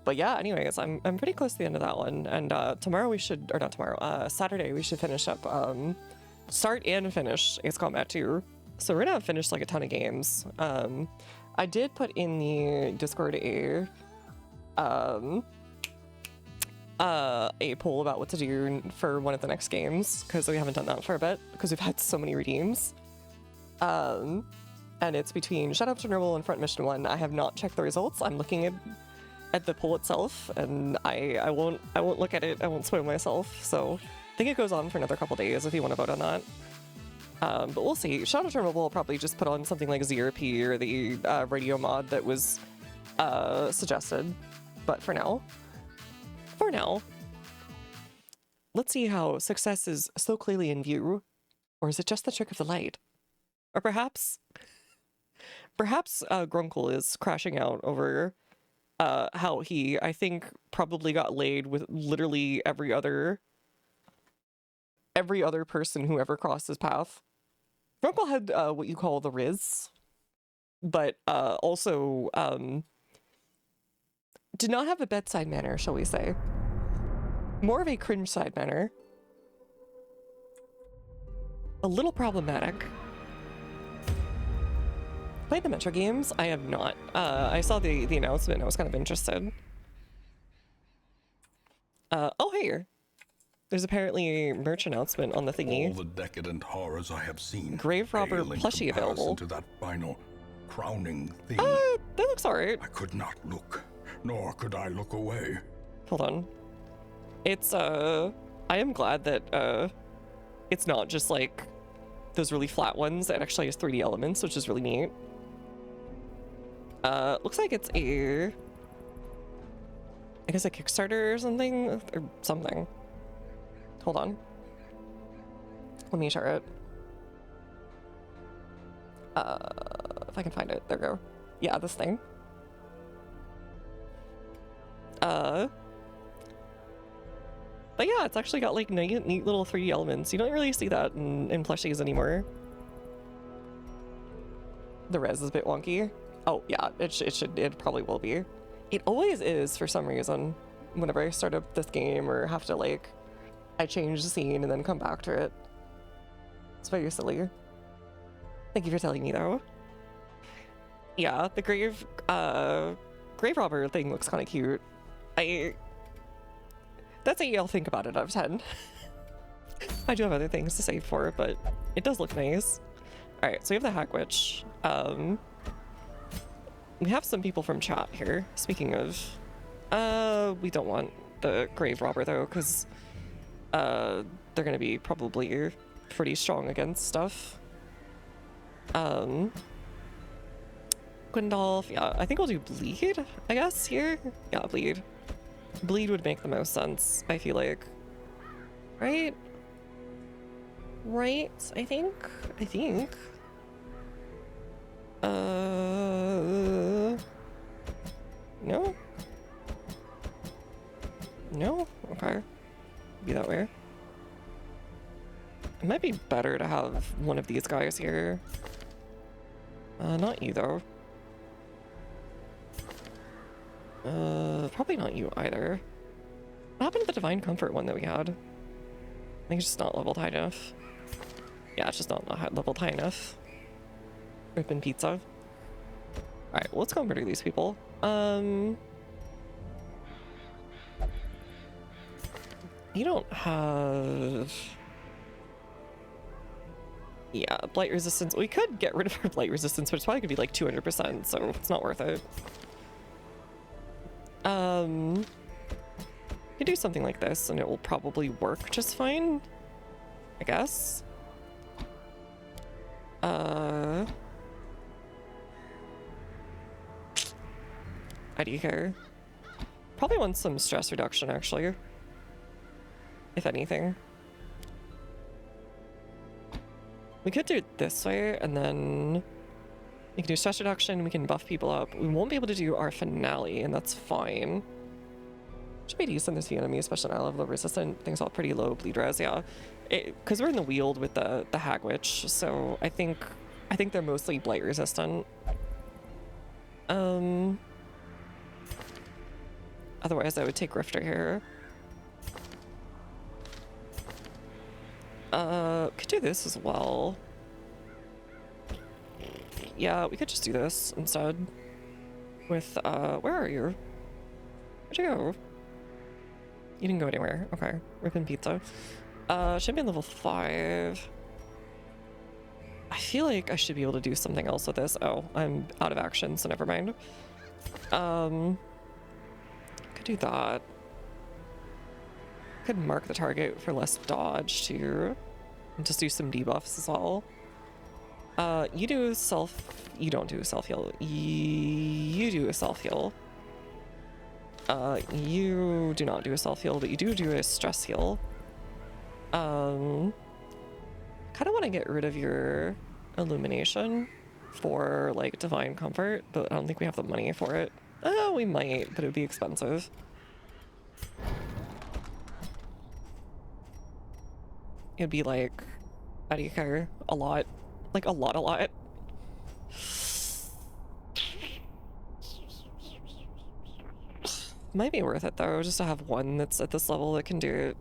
But yeah, anyways, I'm pretty close to the end of that one. And tomorrow we should, or not tomorrow, Saturday we should finish up, start and finish Ace Combat 2. So we're gonna finish like a ton of games. I did put in the Discord a poll about what to do for one of the next games, because we haven't done that for a bit because we've had so many redeems. And it's between Shadow of Chernobyl and Front Mission 1. I have not checked the results. I'm looking at the poll itself, and I won't look at it. I won't spoil myself. So I think it goes on for another couple days if you want to vote on that. But we'll see. Shadow of Chernobyl will probably just put on something like ZRP or the radio mod that was suggested. But for now, let's see how success is so clearly in view, or is it just the trick of the light? Or perhaps Grunkle is crashing out over how he, I think, probably got laid with literally every other person who ever crossed his path. Grunkle had what you call the Riz, but also did not have a bedside manner, shall we say. More of a cringe side manner. A little problematic. Played the Metro games? I have not. I saw the announcement and I was kind of interested. Oh, hey. There's apparently a merch announcement on the thingy. All the decadent horrors I have seen. Grave Robber pale in plushie available. comparison to that final crowning thing. That looks alright. I could not look, nor could I look away. Hold on. It's, I am glad that, it's not just like those really flat ones. It actually has 3D elements, which is really neat. Looks like it's I guess a Kickstarter or something? Hold on. Let me share it. If I can find it. There we go. Yeah, this thing. But yeah, it's actually got like neat little 3D elements. You don't really see that in plushies anymore. The res is a bit wonky. Oh yeah, it probably will be. It always is for some reason. Whenever I start up this game or have to like, I change the scene and then come back to it. It's very silly. Thank you for telling me though. Yeah, the grave robber thing looks kind of cute. That's a I'll think about it out of 10. I do have other things to save for, but it does look nice. All right, so we have the Hack Witch. We have some people from chat here. Speaking of, we don't want the Grave Robber though, because they're gonna be probably pretty strong against stuff. Gwendolf, yeah, I think we'll do Bleed, I guess, here. Yeah, Bleed. Bleed would make the most sense, I feel like. Right? Right, I think. No? No? Okay. Be that way. It might be better to have one of these guys here. Not you though. Probably not you either. What happened to the Divine Comfort one that we had? I think it's just not leveled high enough. Yeah, it's just not leveled high enough. Rippin' pizza. Alright, well, let's go murder these people. You don't have... Yeah, blight resistance. We could get rid of our blight resistance, but it's probably gonna be like 200%, so it's not worth it. You could do something like this and it will probably work just fine, I guess. ID care. Probably want some stress reduction actually, if anything. We could do it this way and then we can do stress reduction, we can buff people up. We won't be able to do our finale, and that's fine. Should be decent this enemy, especially now level resistant. Things all pretty low bleed res, yeah. Because we're in the Weald with the Hag Witch, so I think they're mostly blight resistant. Otherwise, I would take Rifter here. Could do this as well. Yeah, we could just do this instead. With, where are you? Where'd you go? You didn't go anywhere. Okay. Rippin' pizza. Champion level 5. I feel like I should be able to do something else with this. Oh, I'm out of action, so never mind. Could do that. Could mark the target for less dodge too. And just do some debuffs as well. You do self... You don't do self-heal. You do a self-heal. You do not do a self-heal, but you do a stress heal. Kind of want to get rid of your illumination for, like, divine comfort, but I don't think we have the money for it. Oh, we might, but it would be expensive. It'd be like, how do you care? A lot. Like, a lot. Might be worth it, though, just to have one that's at this level that can do it.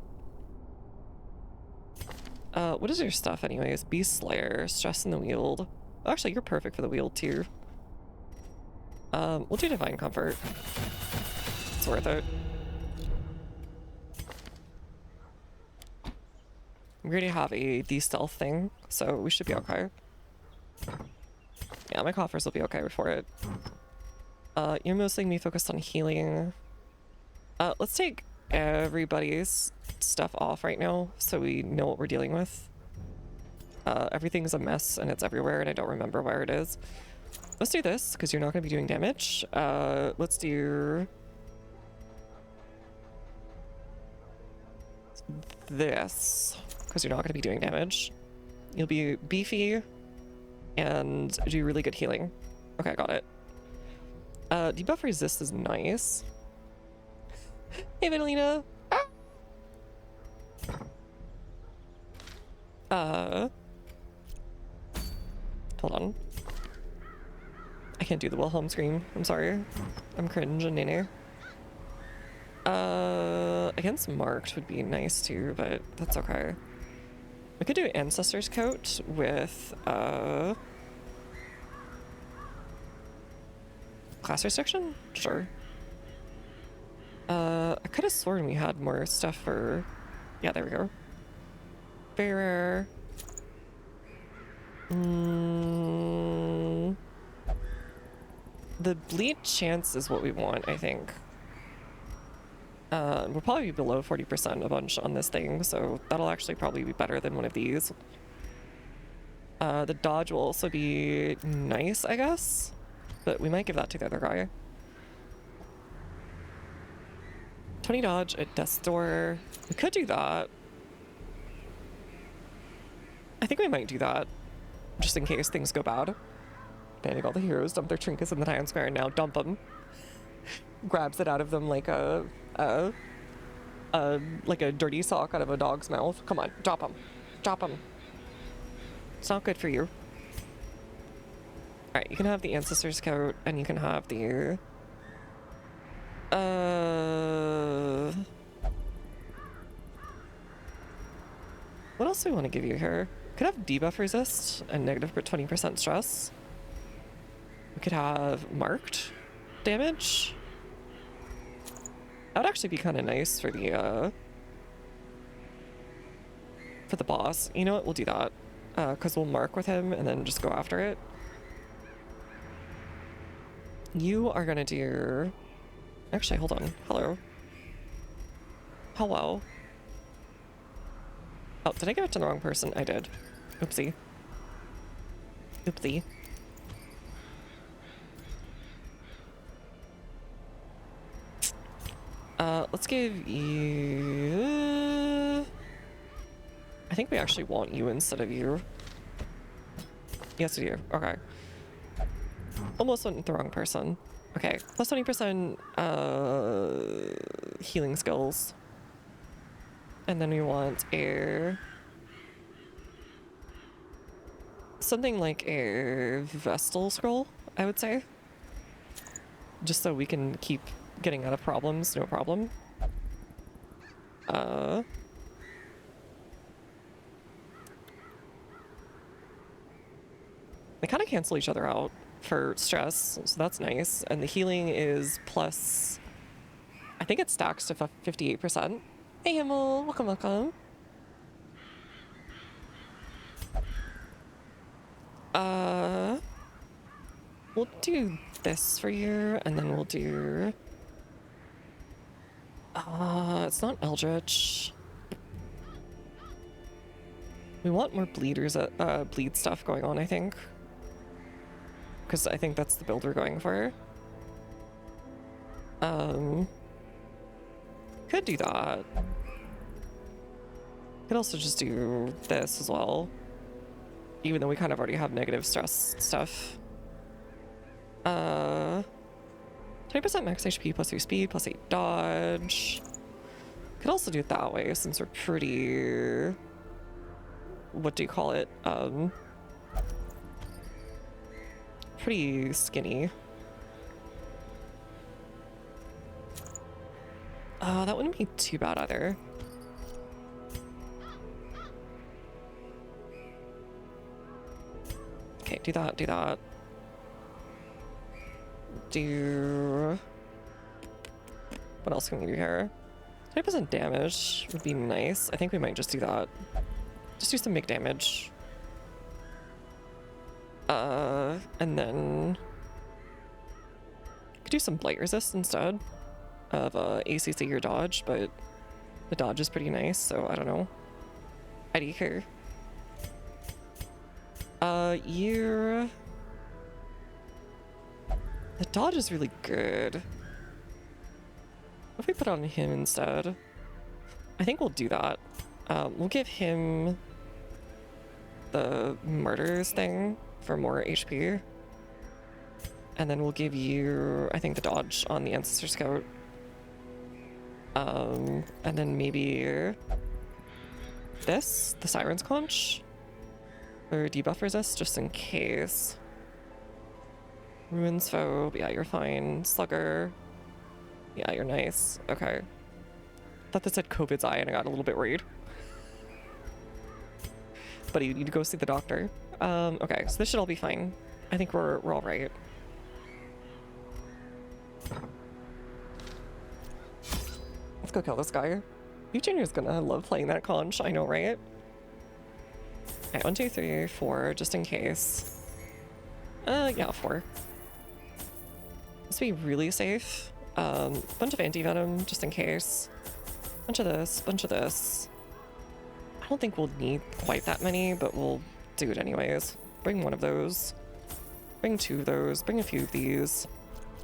What is your stuff, anyways? Beast Slayer, Stress in the Wield. Oh, actually, you're perfect for the wield, too. We'll do Divine Comfort. It's worth it. We already have the stealth thing, so we should be okay. Yeah, my coffers will be okay before it. You're mostly me focused on healing. Let's take everybody's stuff off right now so we know what we're dealing with. Everything's a mess and it's everywhere and I don't remember where it is. Let's do this because you're not going to be doing damage. Let's do this because you're not going to be doing damage. You'll be beefy and do really good healing. Okay, got it. Debuff resist is nice. Hey, Vitalina. Hold on. I can't do the Wilhelm scream. I'm sorry. I'm cringe and nene. Against Marked would be nice too, but that's okay. We could do Ancestor's Coat with, class restriction? Sure. I could have sworn we had more stuff for... Yeah, there we go. Very rare. The bleed chance is what we want, I think. We'll probably be below 40% a bunch on this thing, so that'll actually probably be better than one of these. The dodge will also be nice, I guess, but we might give that to the other guy. 20 dodge at Death's Door. We could do that. I think we might do that, just in case things go bad. Banding all the heroes, dump their trinkets in the town square, and now dump them. Grabs it out of them like a dirty sock out of a dog's mouth. Come on, drop them. Drop them. It's not good for you. Alright, you can have the Ancestor's Coat, and you can have the... What else do we want to give you here? Could have debuff resist and negative 20% stress. We could have marked damage. That would actually be kind of nice for the boss. You know what? We'll do that. Because we'll mark with him and then just go after it. You are gonna do... Actually, hold on. Hello. Hello. Oh, did I give it to the wrong person? I did. Oopsie. Oopsie. Let's give you... I think we actually want you instead of you. Yes, we do. Okay. Almost went with the wrong person. Okay, plus 20% healing skills. And then we want a... something like a Vestal Scroll, I would say. Just so we can keep getting out of problems, no problem. They kind of cancel each other out for stress, so that's nice. And the healing is plus, I think it stacks to 58%. Hey, Himmel, welcome, welcome. We'll do this for you, and then we'll do... it's not Eldritch. We want more bleed stuff going on, I think. Because I think that's the build we're going for. Could do that. Could also just do this as well. Even though we kind of already have negative stress stuff. 20% max HP plus 3 speed plus 8 dodge. Could also do it that way since we're pretty... What do you call it? Pretty skinny. That wouldn't be too bad either. Okay, do that, do that. Do... What else can we do here? 20% damage would be nice. I think we might just do that. Just do some big damage. And then... Could do some blight resist instead of ACC or dodge, but the dodge is pretty nice, so I don't know. Eddie here. The dodge is really good. What if we put on him instead? I think we'll do that. We'll give him the murders thing for more HP. And then we'll give you, I think, the dodge on the Ancestor Scout. And then maybe this, the Siren's Conch, or debuff resist, just in case. Ruins Foe, yeah, you're fine. Slugger, yeah, you're nice. Okay. Thought this said COVID's eye and I got a little bit worried. But you need to go see the doctor. Okay, so this should all be fine. I think we're all right. Let's go kill this guy. Eugenio's gonna love playing that conch, I know, right? Okay, 1, 2, 3, 4, just in case. Yeah, 4. Let's be really safe. Bunch of anti-venom, just in case. Bunch of this, bunch of this. I don't think we'll need quite that many, but we'll do it anyways. Bring one of those. Bring 2 of those. Bring a few of these.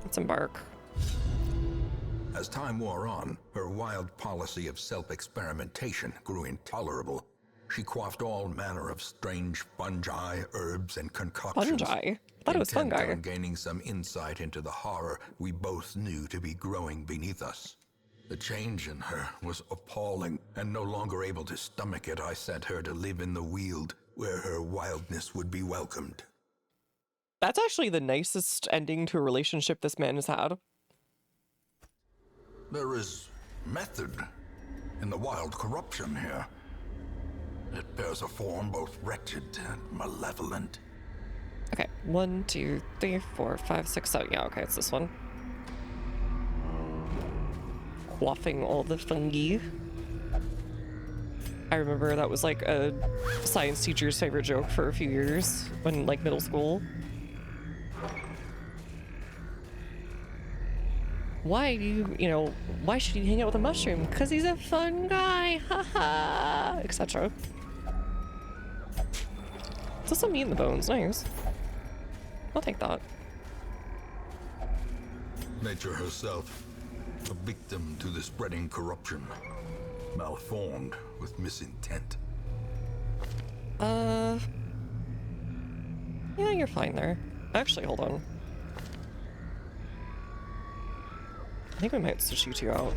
Let's embark. As time wore on, her wild policy of self-experimentation grew intolerable. She quaffed all manner of strange fungi, herbs, and concoctions. Fungi? I thought it was intent fungi. on gaining some insight into the horror we both knew to be growing beneath us. The change in her was appalling, and no longer able to stomach it, I sent her to live in the Weald, where her wildness would be welcomed. That's actually the nicest ending to a relationship this man has had. There is method in the wild corruption here. It bears a form both wretched and malevolent. Okay, 1, 2, 3, 4, 5, 6, 7. Yeah, okay, it's this one. Quaffing all the fungi. I remember that was like a science teacher's favorite joke for a few years when, like, middle school. Why do you, why should you hang out with a mushroom? Because he's a fun guy, haha, etc. Still some meat in the bones, nice. I'll take that. Nature herself, a victim to the spreading corruption, malformed with misintent. Yeah, you're fine there. Actually, hold on. I think we might switch you 2 out.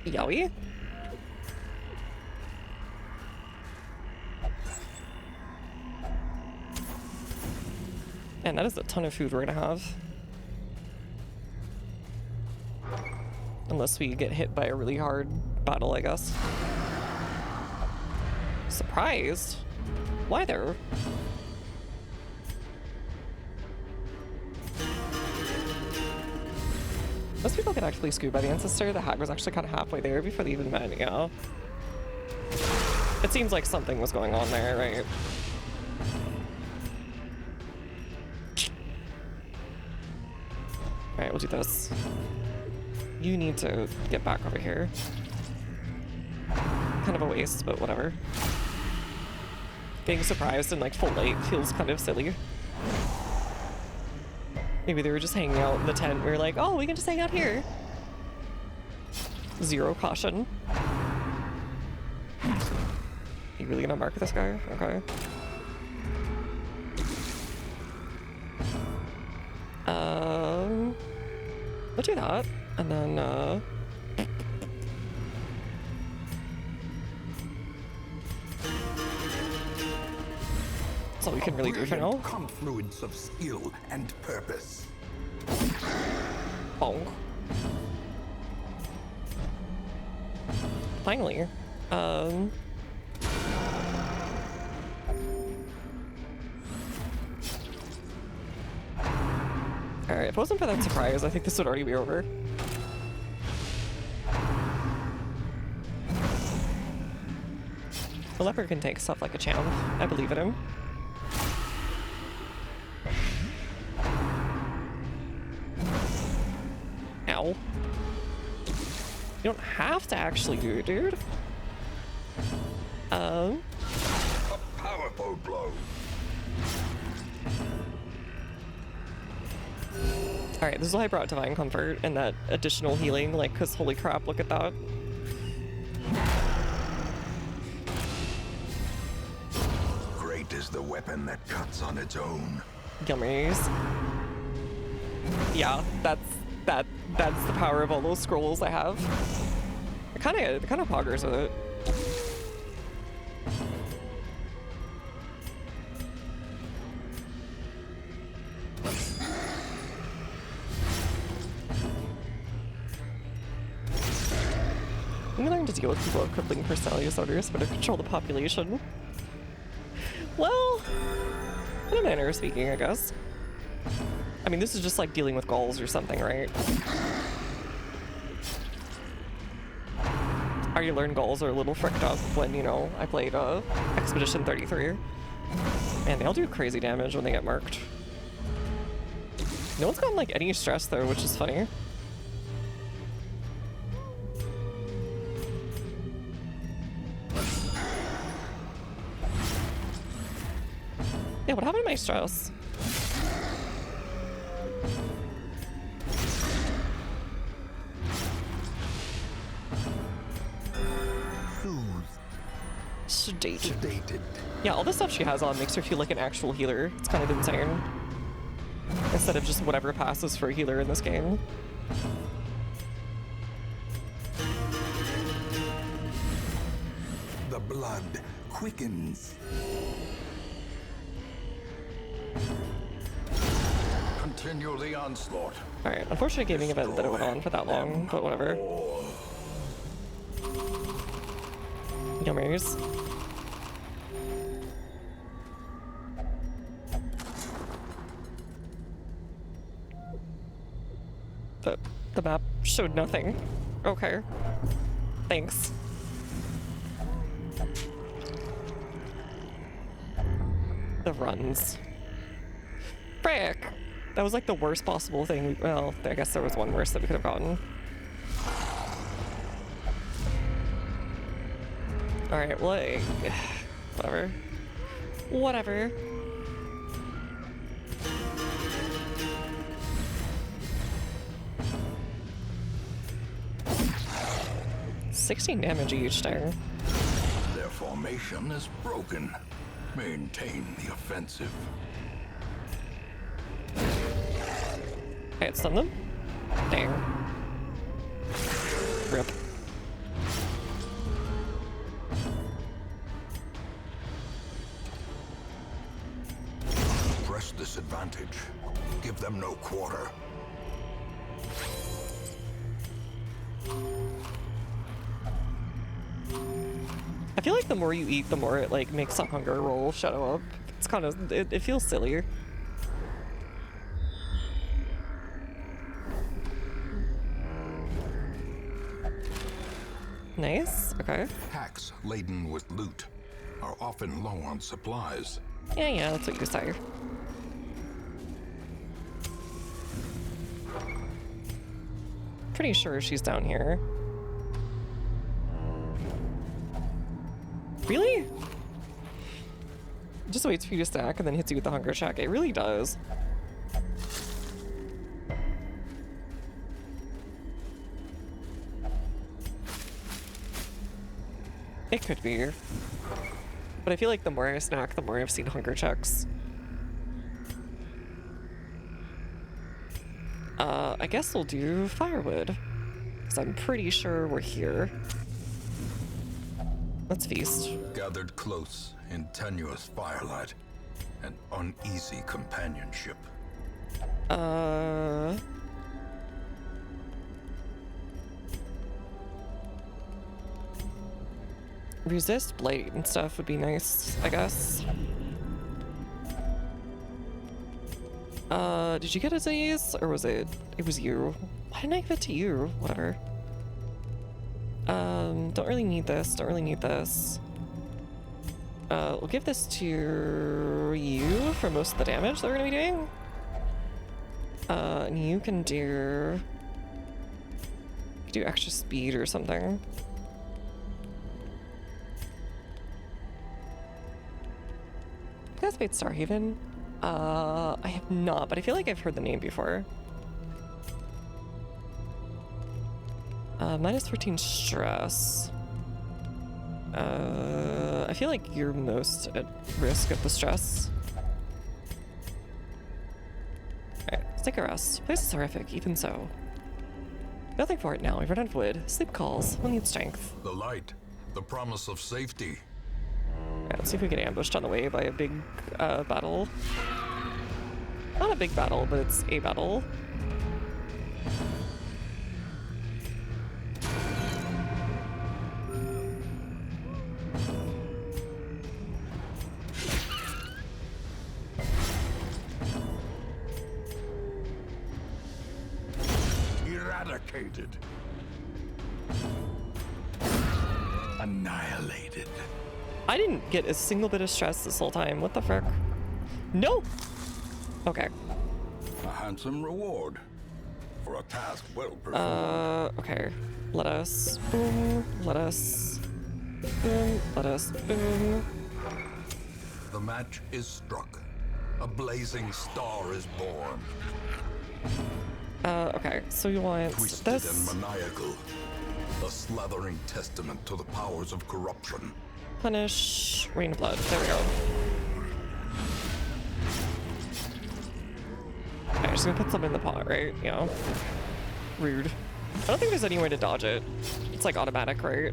Yowie? And that is a ton of food we're gonna have. Unless we get hit by a really hard battle, I guess. Surprised? Why there? Most people get actually screwed by the ancestor. The hag was actually kind of halfway there before they even met, yeah. It seems like something was going on there, right? Alright, we'll do this. You need to get back over here. Kind of a waste, but whatever. Getting surprised in like full light feels kind of silly. Maybe they were just hanging out in the tent. We were like, oh, we can just hang out here. Zero caution. You really gonna mark this guy? Okay. We'll do that, and then that's all we can really do for now. Confluence of skill and purpose. Bonk. Finally. Alright, if it wasn't for that surprise, I think this would already be over. The leopard can take stuff like a champ. I believe in him. Ow. You don't have to actually do it, dude. A powerful blow. Alright, this is why I brought Divine Comfort and that additional healing, like, cause holy crap, look at that. Great is the weapon that cuts on its own. Yummies. Yeah, that's the power of all those scrolls I have. It kind of poggers with it. I'm gonna learn to deal with people with crippling personality disorders, but to control the population. Well, in a manner of speaking, I guess. I mean, this is just like dealing with Gauls or something, right? I already learned Gauls are a little fricked up when, you know, I played Expedition 33. Man, they all do crazy damage when they get marked. No one's gotten like any stress though, which is funny. Yeah, what happened to my stress? Sedated. Yeah, all the stuff she has on makes her feel like an actual healer. It's kind of insane. Instead of just whatever passes for a healer in this game. The blood quickens. Continue the onslaught. Alright, unfortunate gaming event that it went on for that long, but whatever. Yummers. The map showed nothing. Okay. Thanks. The runs. Frick! That was like the worst possible thing. Well, I guess there was one worse that we could have gotten. Alright, like... whatever. Whatever. $16 damage each time. Their formation is broken. Maintain the offensive. Okay, stun them. Dang. Rip. Press the disadvantage. Give them no quarter. I feel like the more you eat, the more it like makes a hunger roll shadow up. It's kind of, it feels silly. Nice, okay. Packs laden with loot are often low on supplies. Yeah, that's what you say. Pretty sure she's down here. Really? Just waits for you to stack and then hits you with the hunger check. It really does. It could be. But I feel like the more I snack, the more I've seen hunger checks. I guess we'll do firewood. Because I'm pretty sure we're here. Let's feast. Gathered close in tenuous firelight and uneasy companionship. Resist blight and stuff would be nice, I guess. Did you get a disease? Or was it was you? Why didn't I give it to you? Whatever. Don't really need this, don't really need this. We'll give this to you for most of the damage that we're gonna be doing. And you can do extra speed or something. You guys played Starhaven? I have not, but I feel like I've heard the name before. Minus 14 stress. I feel like you're most at risk of the stress. Alright, let's take a rest. This is horrific, even so. Nothing for it now, we've run out of wood. Sleep calls, we'll need strength. The light, the promise of safety. Alright, let's see if we get ambushed on the way by a big battle. Not a big battle, but it's a battle. Eradicated. Annihilated. I didn't get a single bit of stress this whole time. What the frick? No! Okay. A handsome reward for a task well performed. Okay. Let us boom. Let us boom. Let us boom. The match is struck. A blazing star is born. Okay. So you want Twisted this? and maniacal. A slathering testament to the powers of corruption. Punish. Rain of blood. There we go. I'm just gonna put some in the pot, right? You know. Rude. I don't think there's any way to dodge it. It's like automatic, right?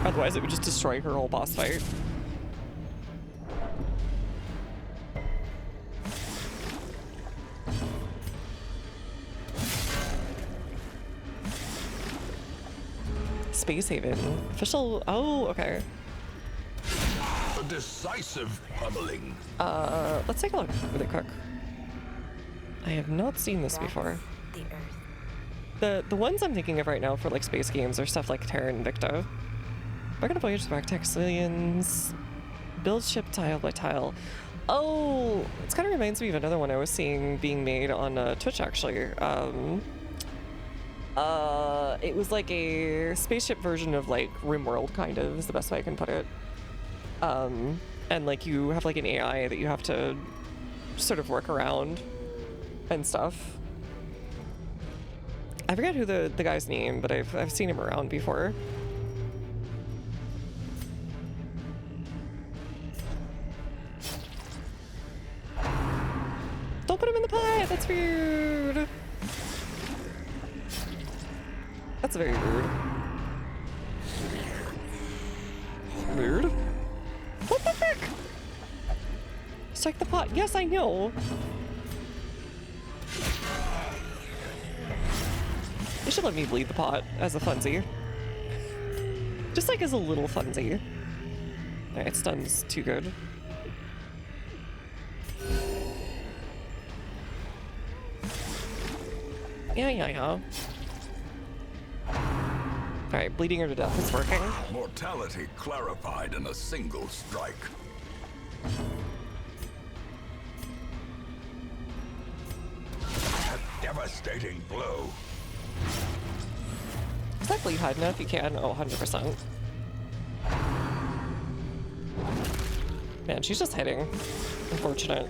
Otherwise it would just destroy her whole boss fight. Space Haven. Official. Oh, okay. A decisive pummeling. Let's take a look really quick. I have not seen this before. The earth. The ones I'm thinking of right now for like space games are stuff like Terra Invicta. We're gonna voyage back to Exilians. Build ship tile by tile. Oh, it kind of reminds me of another one I was seeing being made on Twitch actually. It was like a spaceship version of like RimWorld, kind of, is the best way I can put it. And like you have like an AI that you have to sort of work around and stuff. I forget who the guy's name, but I've seen him around before. Don't put him in the pot! That's rude! That's very rude. Rude? What the frick? Strike the pot. Yes, I know. should let me bleed the pot as a funsy. Just like as a little funsy. Alright, stun's too good. Yeah. Alright, bleeding her to death is working. Mortality clarified in a single strike. A devastating blow. Is that bleed hide enough? You can. Oh, 100%. Man, she's just hitting. Unfortunate.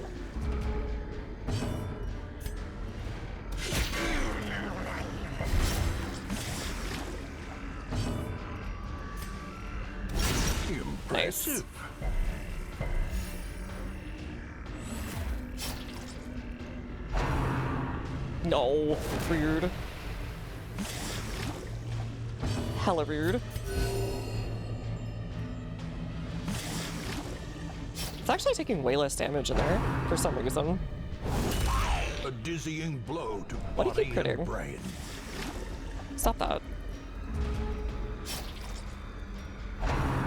Nice. No, rude. Hella rude. It's actually taking way less damage in there for some reason. A dizzying blow to Why do you body keep critting? and brain. Stop that.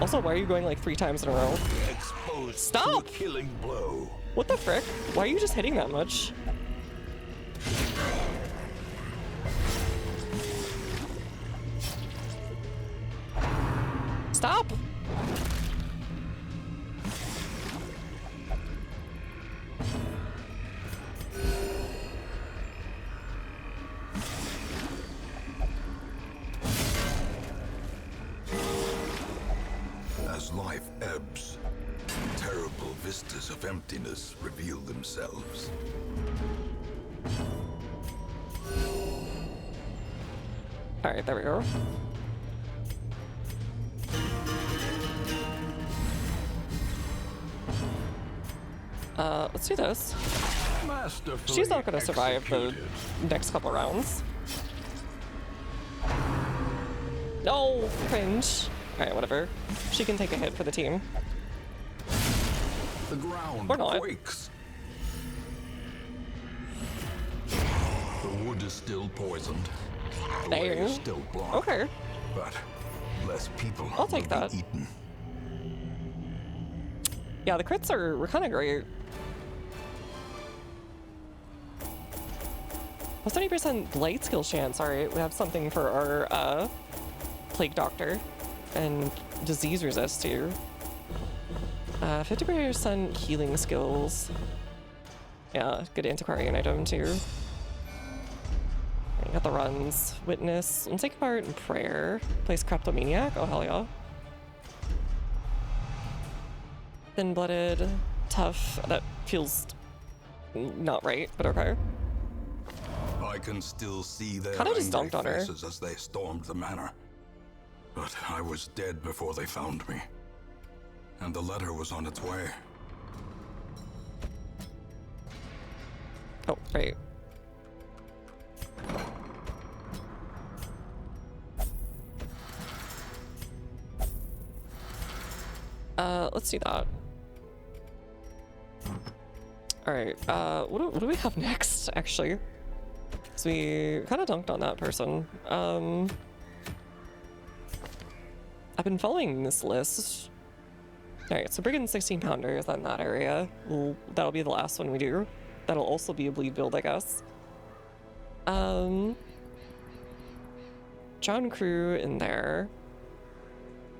Also, why are you going like 3 times in a row? Exposed Stop! to a killing blow. What the frick? Why are you just hitting that much? Stop! As life ebbs, terrible vistas of emptiness reveal themselves. Alright, there we go. Let's do this. Masterfully She's not gonna survive the executed. next couple rounds. No, cringe. Alright, whatever. She can take a hit for the team. The ground Or not. quakes. The wood is still poisoned. The way Dang. is still blocked. Okay. But less people I'll take will that. be eaten. Yeah, the crits were kind of great. Plus 30% light skill chance. Alright, we have something for our Plague Doctor. And disease resist too. 50% healing skills. Yeah, good antiquarian item too. You got the runs. Witness. And take part in prayer. Place Kleptomaniac. Oh, hell yeah. Thin-blooded. Tough. That feels not right, but okay. I can still see their Kinda just angry dunked on her. faces as they stormed the manor. But I was dead before they found me. And the letter was on its way. Oh, right. Let's do that. Alright, what do we have next, actually? So we kind of dunked on that person. I've been following this list. Alright, so Brigand 16 pounder is in that area. That'll be the last one we do. That'll also be a bleed build, I guess. John Crew in there.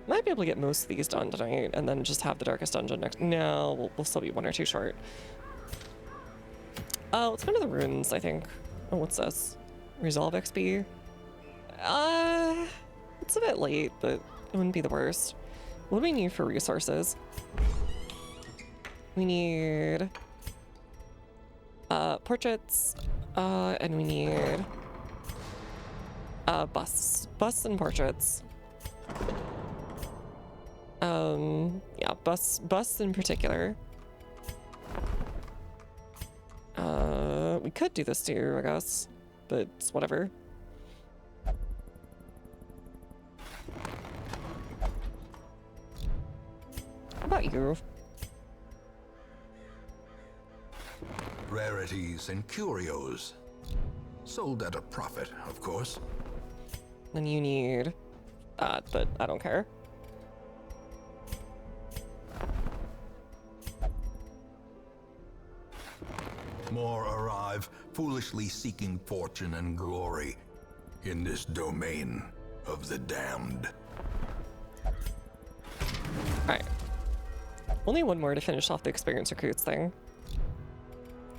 Might be able to get most of these done tonight and then just have the Darkest Dungeon next. No, we'll still be 1 or 2 short. Let's go to the runes, I think. Oh, what's this? Resolve XP? It's a bit late, but it wouldn't be the worst. What do we need for resources? We need portraits, and we need busts and portraits. Yeah, busts in particular. We could do this too, I guess, but it's whatever. How about you? Rarities and curios. Sold at a profit, of course. Then you need that, but I don't care. More arrive, foolishly seeking fortune and glory in this domain of the damned. Alright. Only one more to finish off the experience recruits thing.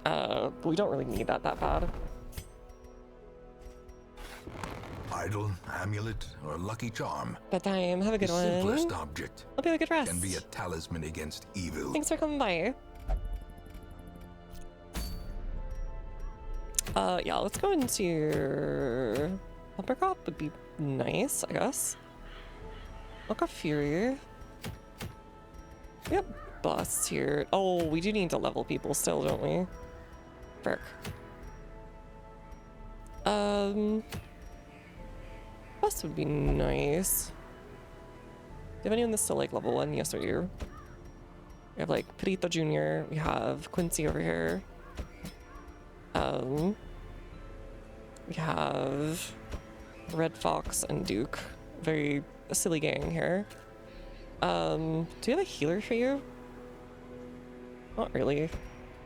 But we don't really need that bad. Idol, amulet, or lucky charm. Bedtime, have a good The one. simplest object Hope you have a good rest. can be a talisman against evil. Thanks for coming by. Yeah, let's go into Uppercrop would be nice, I guess. Look of Fury. Yep, busts here. Oh, we do need to level people still, don't we? Frick. Bust would be nice. Do you have anyone that's still like level 1? Yes, we do. We have like Perito Jr. We have Quincy over here. We have Red Fox and Duke. Very silly gang here. Do you have a healer for you? Not really. I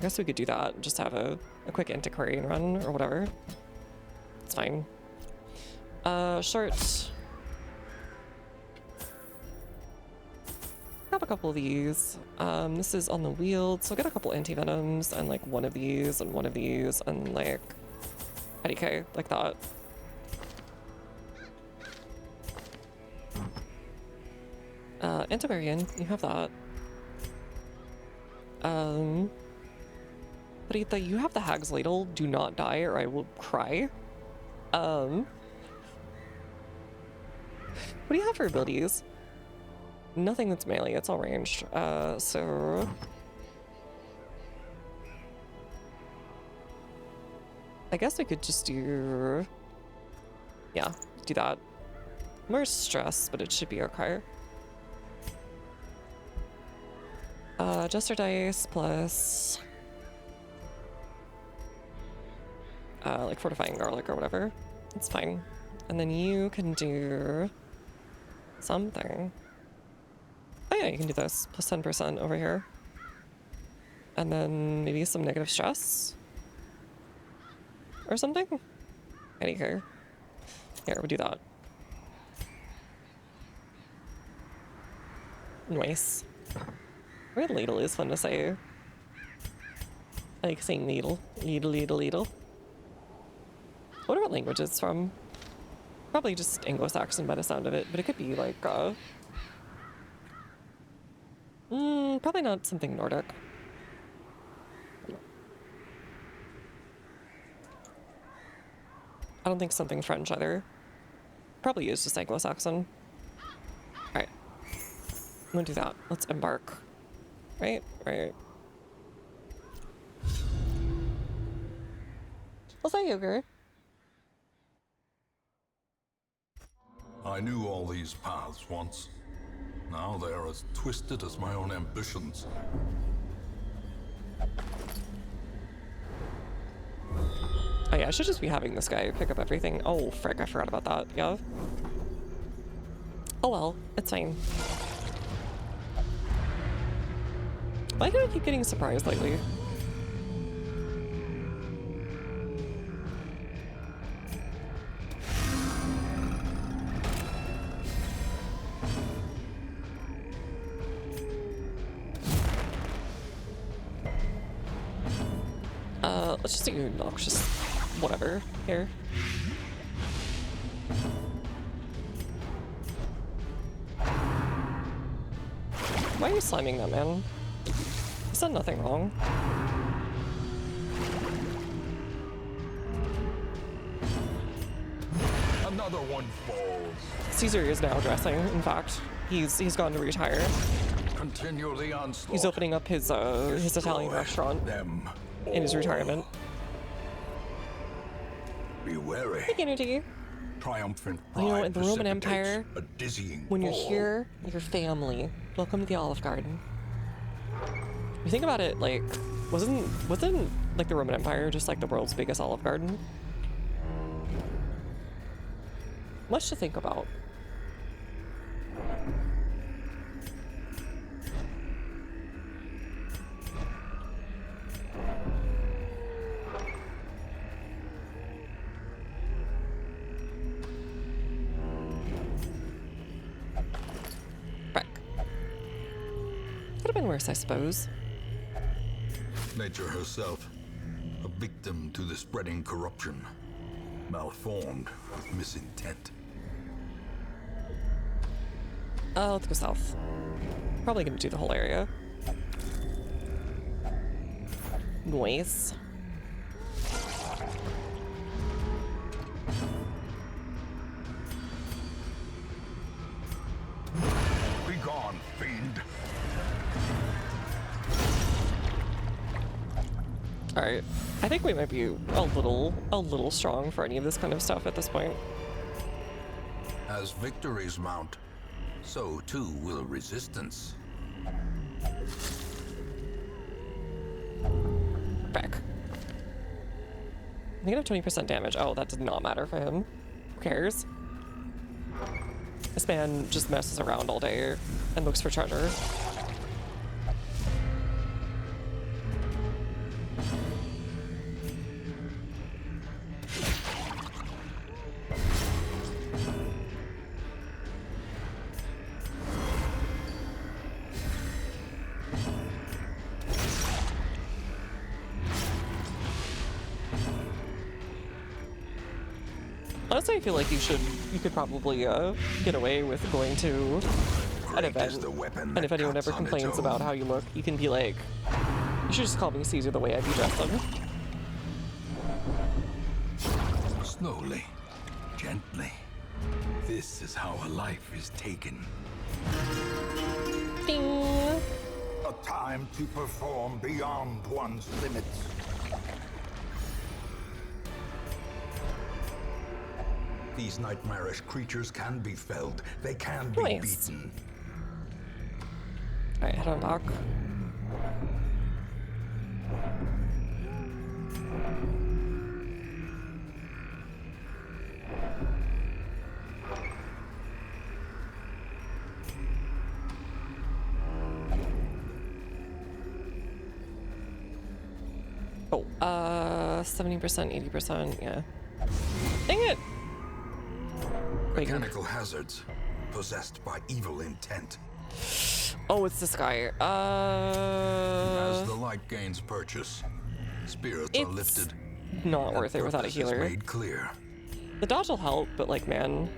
guess we could do that. Just have a quick antiquarian run or whatever. It's fine. Short. Grab a couple of these. This is on the wield, so get a couple anti-venoms and like one of these and one of these and like IDK, like that. Antiquarian, you have that. Rita, you have the Hag's Ladle. Do not die or I will cry. What do you have for abilities? Nothing that's melee, it's all ranged. So I guess we could just do, yeah, do that. More stress, but it should be okay. Jester dice plus like fortifying garlic or whatever. It's fine. And then you can do something. Oh yeah, you can do this. Plus 10% over here. And then maybe some negative stress? Or something? I don't care. Here, we'll do that. Nice. Red ladle is fun to say. I like saying needle. Ladle, ladle, ladle. I wonder what language it's from. Probably just Anglo-Saxon by the sound of it, but it could be like, probably not something Nordic. I don't think something French either. Probably is just Anglo-Saxon. Alright. I'm gonna do that. Let's embark. Right? Right. What's that, Yogur? I knew all these paths once. Now they are as twisted as my own ambitions. Oh yeah, I should just be having this guy pick up everything. Oh, frick, I forgot about that. Yeah. Oh well, it's fine. Why do I keep getting surprised lately? Let's just do noxious whatever here. Why are you slamming that man? He's done nothing wrong. Another one falls. Caesar is now dressing, in fact. He's gone to retire. Continue the onslaught. He's opening up his Italian Destroy restaurant them in his all. retirement. Be wary. Big energy. Triumphant You know, pride in the Roman precipitates Empire, a dizzying when you're fall. here, your family. Welcome to the Olive Garden. You think about it, like, wasn't like the Roman Empire just like the world's biggest Olive Garden? Much to think about. Frick. Could have been worse, I suppose. Nature herself, a victim to the spreading corruption, malformed with misintent. Let's go south. Probably gonna do the whole area. Noise. Be gone, fiend. Alright. I think we might be a little strong for any of this kind of stuff at this point. As victories mount, so too will resistance. Back. I think I have 20% damage. Oh, that did not matter for him. Who cares? This man just messes around all day and looks for treasure. Honestly, I feel like you could probably get away with going to an Great is event. the weapon And if that anyone cuts ever on its complains about own. how you look, you can be like, you should just call me Caesar the way I be dressing. Slowly, gently. This is how a life is taken. Ding! A time to perform beyond one's limits. These nightmarish creatures can be felled. They can be Nice. beaten. Alright, head on back. Oh, 70%, 80%, yeah. Dang it! Wait, Mechanical hazards, possessed by evil intent. oh, it's this guy. As the light gains purchase, spirits are It's lifted. not and worth it without a purpose is healer. made clear. The dodge will help, but like, man,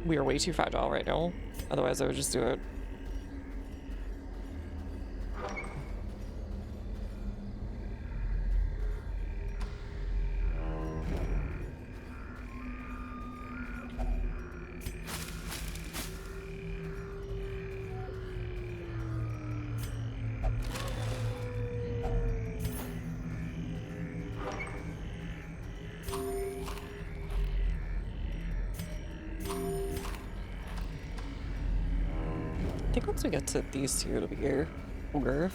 we are way too fragile right now. Otherwise, I would just do it. I think once we get to these two, it'll be ogre.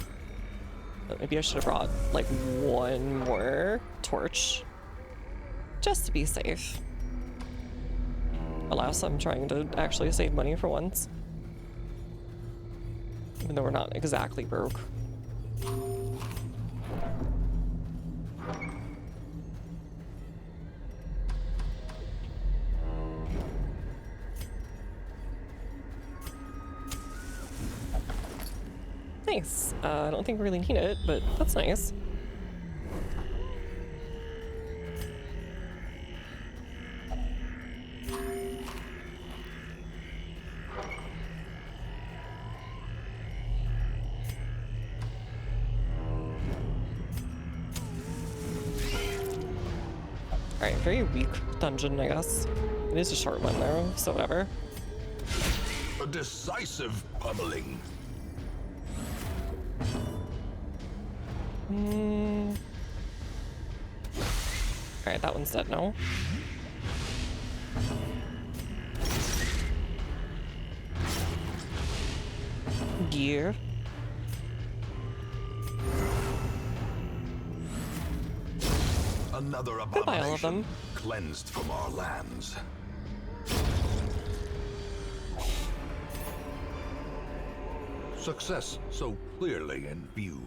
But maybe I should have brought like one more torch, just to be safe. Alas, I'm trying to actually save money for once, even though we're not exactly broke. Nice. I don't think we really need it, but that's nice. Alright, very weak dungeon, I guess. It is a short one though, so whatever. A decisive pummeling. Alright, that one's dead now. Gear. Another Goodbye, all of them. abomination cleansed from our lands. Success so clearly in view.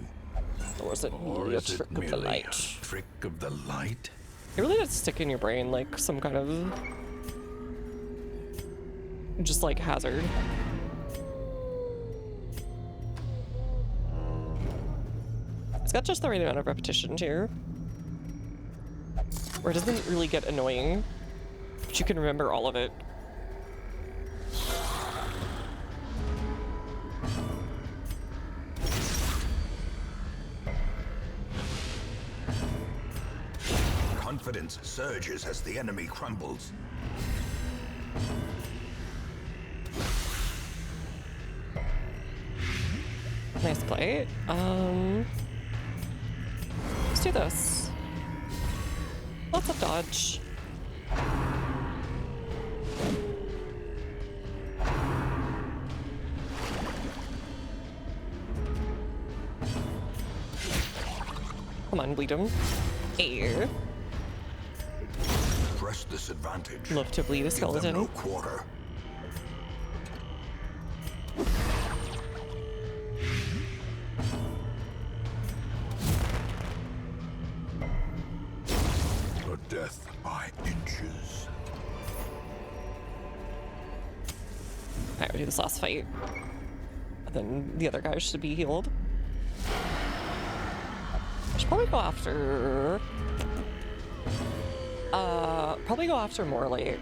Or is it Or merely a is it trick of the merely a light? trick of the light? It really does stick in your brain like some kind of just like hazard. It's got just the right amount of repetition too. Where it doesn't really get annoying, but you can remember all of it. Confidence surges as the enemy crumbles. Nice play. Let's do this. Lots of dodge. Come on, bleed him. Hey. Press this advantage. Love to bleed a Give them skeleton. no quarter. A death by inches. Alright, we'll do this last fight. And then the other guys should be healed. I should probably go after... probably go after more like...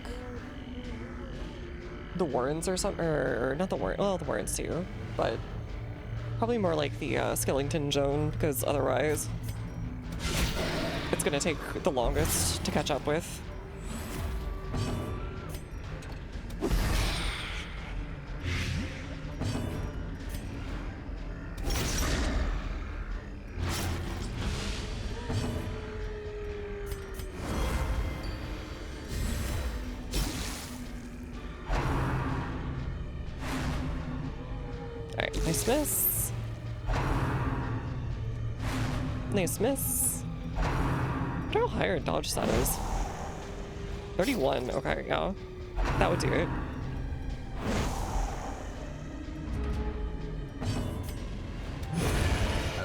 the Warrens or something, or not the Warrens, well, the Warrens too, but probably more like the Skellington Zone, because otherwise it's gonna take the longest to catch up with. Alright, nice miss. Nice miss. I wonder how higher dodge stat is. 31, okay, yeah. That would do it.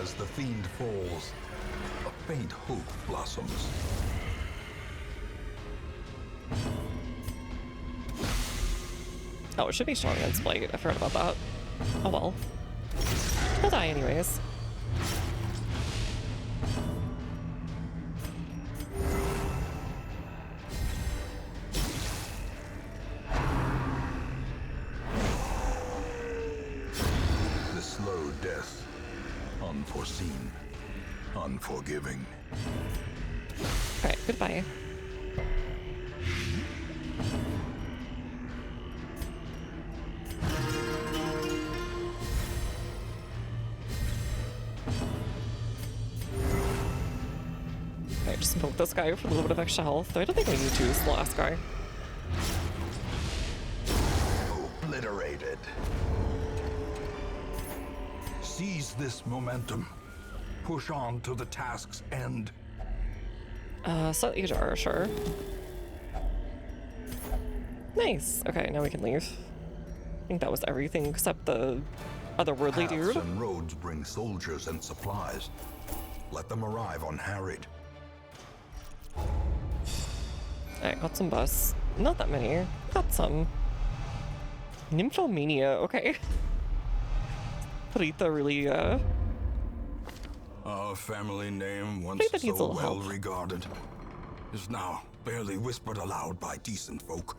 As the fiend falls, a faint hope blossoms. Oh, it should be strong against Blight. I forgot about that. Oh well. He'll die anyways. The slow death. Unforeseen. Unforgiving. Alright, goodbye. Alright, just poke this guy for a little bit of extra health. Though I don't think we need to use the last guy. Obliterated. Seize this momentum. Push on to the task's end. Slightly ajar, sure. Nice. Okay, now we can leave. I think that was everything except the otherworldly Paths dude. and roads bring soldiers and supplies. Let them arrive unharried. Alright, got some bus. Not that many. Got some. Nymphomania, okay. Rita really, Our family name, once think that needs a so little well help. regarded, is now barely whispered aloud by decent folk.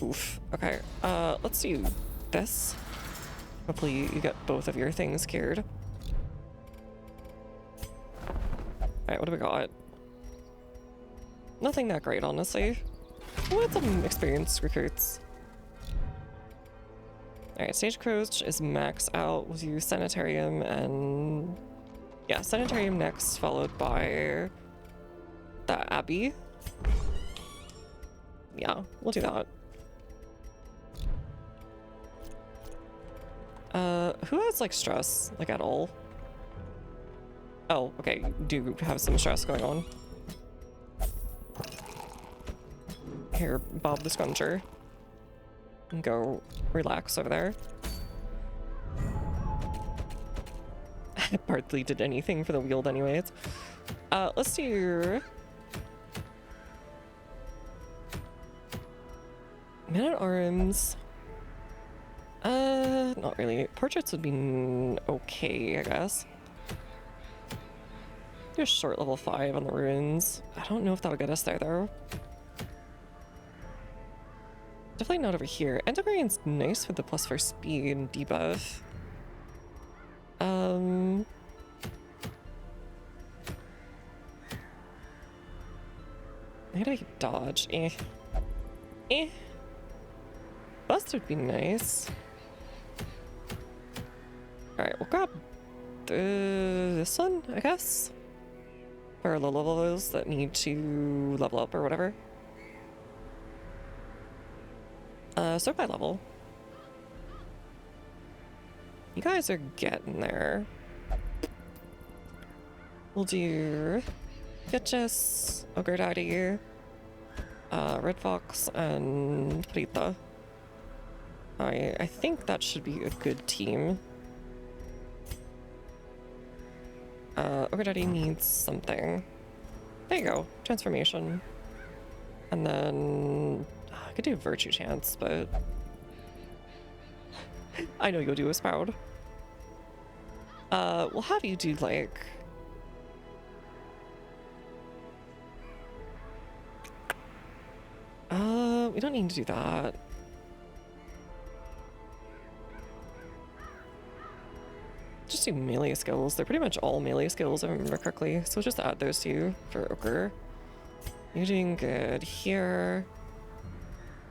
oof. Okay, let's do this. Hopefully you get both of your things cured. Alright, what do we got? Nothing that great, honestly. We had some experienced recruits. Alright, Stagecoach is max out. We'll do Sanitarium and... yeah, Sanitarium next, followed by... the Abbey. Yeah, we'll do that. Who has, like, stress? Like, at all? Oh, okay, you do have some stress going on. Here, Bob the Scruncher. Go relax over there. I hardly did anything for the Weald anyways. Let's do... Man-at-Arms. Not really. Portraits would be okay, I guess. Do a short level 5 on the ruins. I don't know if that'll get us there, though. Definitely not over here. Antiquarian's nice with the +4 speed and debuff. Maybe I could dodge. Bust would be nice. Alright, we'll grab this one, I guess. For the levels that need to level up or whatever. Sort by level. You guys are getting there. We'll do Fitchess, Ogre Daddy, Red Fox, and Prita. I think that should be a good team. Ogre Daddy needs something. There you go, transformation. And then I could do Virtue Chance, but I know you'll do a Sprout. We'll have you do like we don't need to do that. Just do melee skills. They're pretty much all melee skills, if I remember correctly. So we'll just add those two for Ochre. You're doing good here.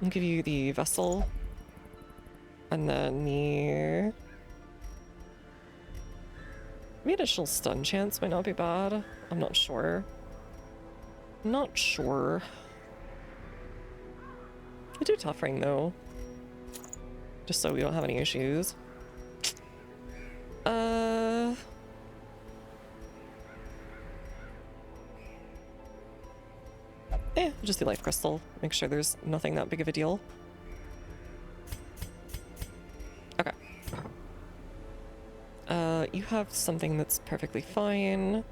I'll give you the Vessel. And then the... maybe additional stun chance might not be bad. I'm not sure. Not sure. I do Tough Ring though. Just so we don't have any issues. We'll just do Life Crystal. Make sure there's nothing that big of a deal. Okay. You have something that's perfectly fine.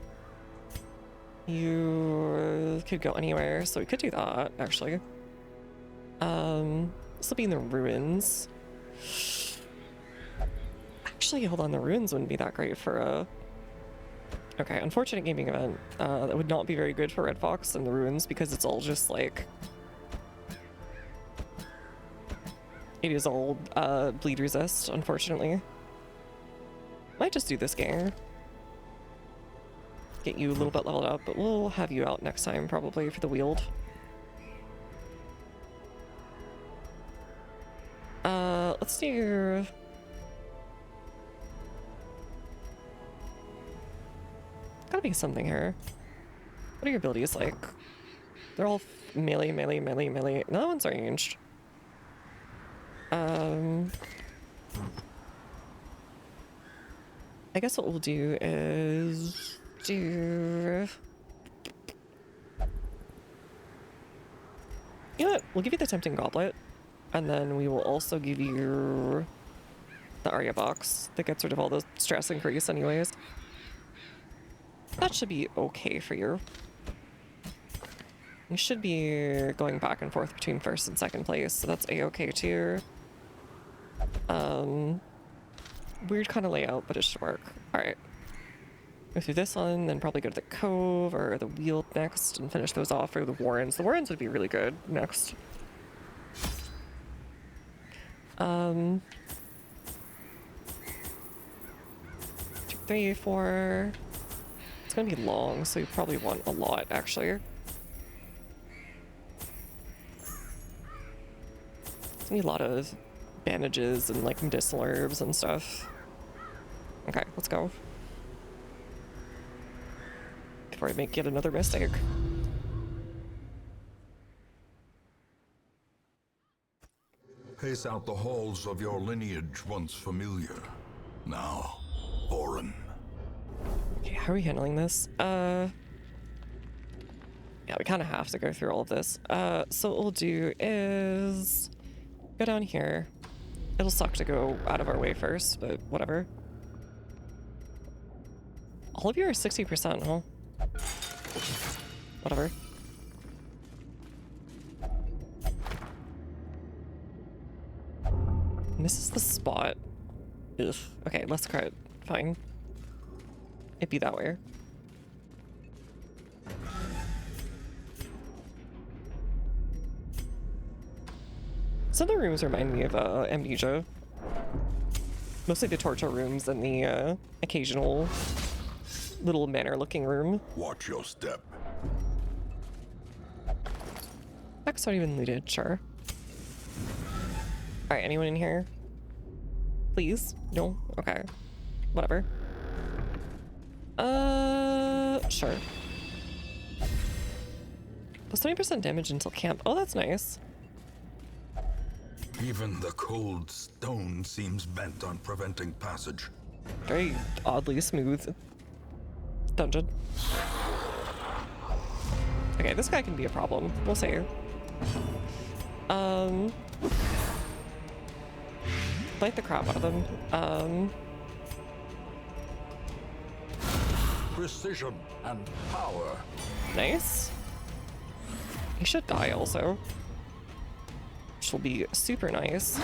You could go anywhere, so we could do that, actually. This will be in the ruins. Actually, hold on, the ruins wouldn't be that great for a... okay, unfortunate gaming event. That would not be very good for Red Fox and the ruins because it's all just like... it is all bleed resist, unfortunately. Might just do this game. Get you a little bit leveled up, but we'll have you out next time probably for the Weald. Let's do... gotta be something here. What are your abilities like? They're all melee, melee, melee, melee. No, that one's ranged. I guess what we'll do is do... you know what? We'll give you the Tempting Goblet, and then we will also give you the Arya box that gets rid of all the stress increase anyways. That should be okay for you. You should be going back and forth between first and second place, so that's a-okay too. Weird kind of layout, but it should work. Alright. Go through this one, then probably go to the Cove or the Weald next and finish those off, or the Warrens. The Warrens would be really good next. 2, 3, 4... it's gonna be long, so you probably want a lot, actually. It's gonna be a lot of bandages and like medicinal herbs and stuff. Okay, let's go. Before I make yet another mistake. Pace out the halls of your lineage once familiar, now foreign. Okay, how are we handling this? Yeah, we kind of have to go through all of this. So what we'll do is go down here. It'll suck to go out of our way first, but whatever. All of you are 60%, huh? Whatever. And this is the spot. Ugh. Okay, let's crit. Fine. It'd be that way. Some of the rooms remind me of Amnesia. Mostly the torture rooms and the occasional little manor-looking room. Watch your step. That's not even looted, sure. Alright, anyone in here? Please? No? Okay. Whatever. Sure. Plus 20% damage until camp. Oh, that's nice. Even the cold stone seems bent on preventing passage. Very oddly smooth dungeon. Okay, this guy can be a problem. We'll see. Bite the crap out of them. Precision and power. Nice. He should die also. Which will be super nice.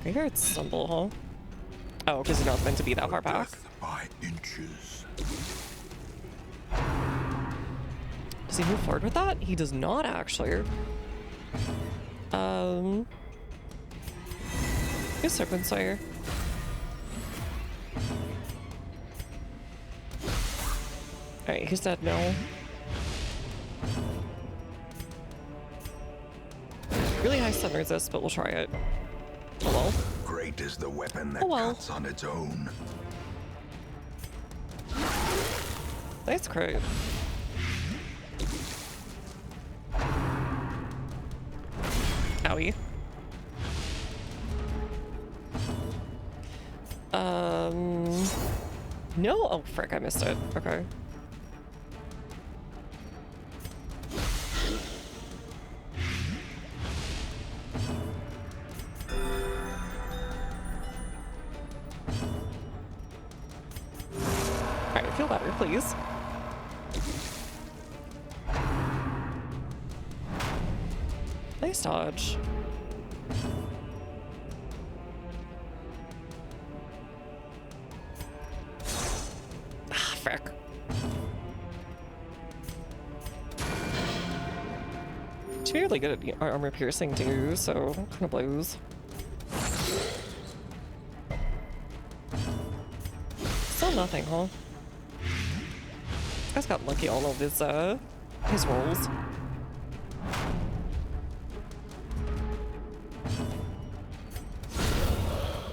I hear it stumble, huh? Oh, because he's not meant to be that far back. Death by inches. Does he move forward with that? He does not, actually. Here's Serpent Slayer. Alright, he's dead now. Really high stun resist, but we'll try it. Oh well. Great is the weapon that Oh well. cuts on its own. Nice crit. Owie. No? Oh, frick, I missed it. Okay. Alright, feel better, please. Nice dodge. Ah, frick. She's really good at armor piercing too, so kind of blows. Still nothing, huh? Guy's got lucky all of his rolls.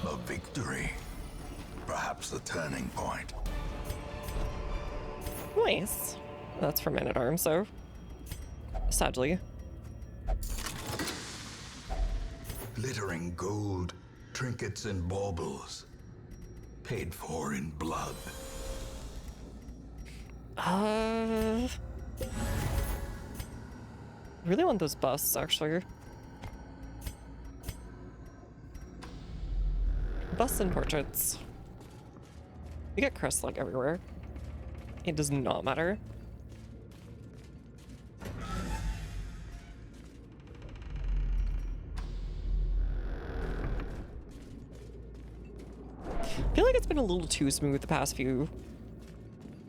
A victory. Perhaps the turning point. Nice. That's for Man-at-Arms, so sadly. Glittering gold, trinkets and baubles. Paid for in blood. Really want those busts, actually. Busts and portraits. We get crests like everywhere. It does not matter. I feel like it's been a little too smooth the past few.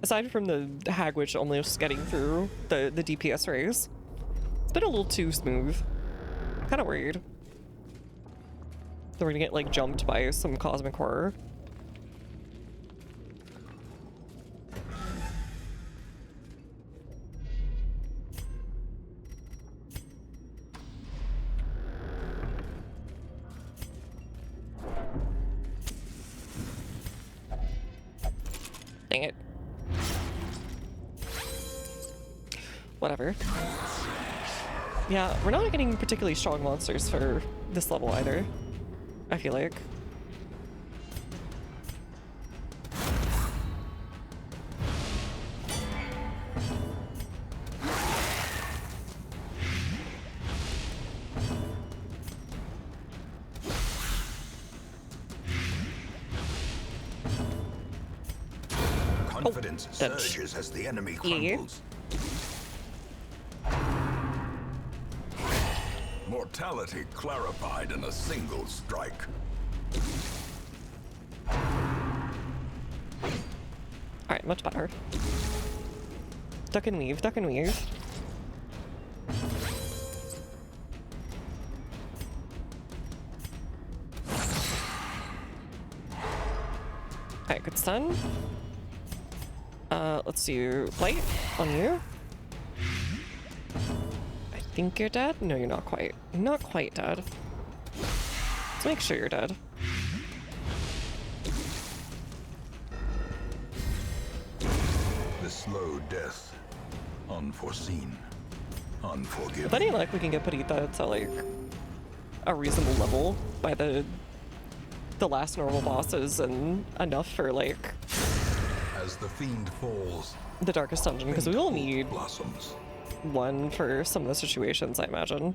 Aside from the Hagwitch almost getting through the DPS race. It's been a little too smooth. Kind of weird. So we're gonna get like jumped by some cosmic horror. Dang it. Whatever. Yeah, we're not getting particularly strong monsters for this level either, I feel like. Confidence that- surges as the enemy Yeah. crumbles. Mortality clarified in a single strike. Alright, much better. Duck and weave, duck and weave. Alright, good stun. Let's do light on you. I think you're dead? No, you're not quite. You're not quite dead. Let's make sure you're dead. The slow death. Unforeseen. Unforgiving. With any luck, we can get Perdita to like a reasonable level by the last normal bosses, and enough for like As the fiend falls, the darkest dungeon, because we will faint hope need blossoms. one for some of the situations, I imagine.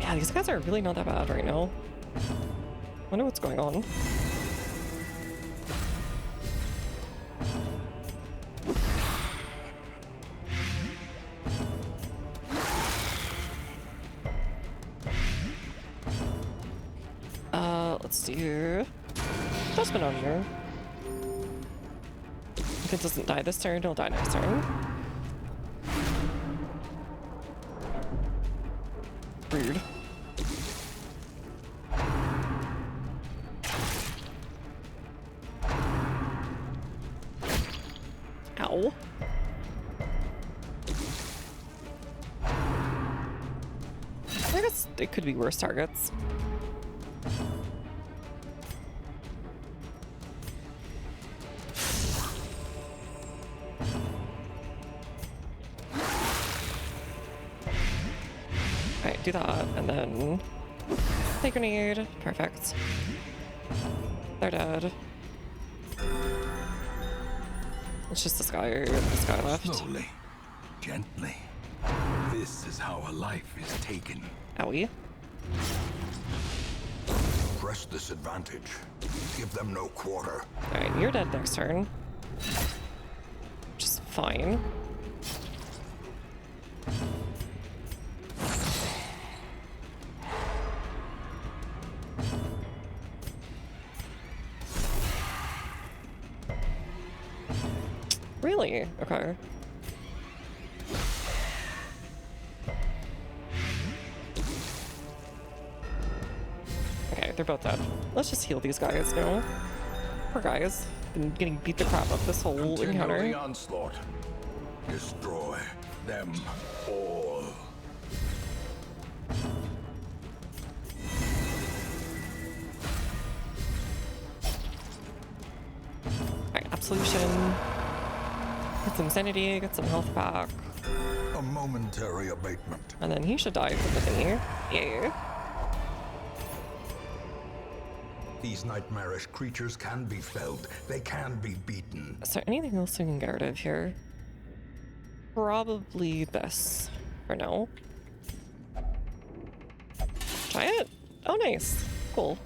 Yeah, these guys are really not that bad right now. Wonder what's going on. Let's do Dustman on here. If it doesn't die this turn, it'll die next turn. Rude. Ow. I guess it could be worse targets. Alright, do that, and then take grenade. Perfect. They're dead. It's just this guy left. Slowly, gently. This is how a life is taken. Owie. Press this advantage. Give them no quarter. Alright, you're dead next turn. Which is fine. Really? Okay. Okay, they're both dead. Let's just heal these guys now. Poor guys. Been getting beat the crap up this whole Continue the encounter. onslaught. Destroy them all. Alright, absolution. Get some sanity, get some health back. A momentary abatement. And then he should die from the thingy. Yeah. These nightmarish creatures can be felled. They can be beaten. Is there anything else we can get rid of here? Probably this for now. Try it. Oh, nice. Cool.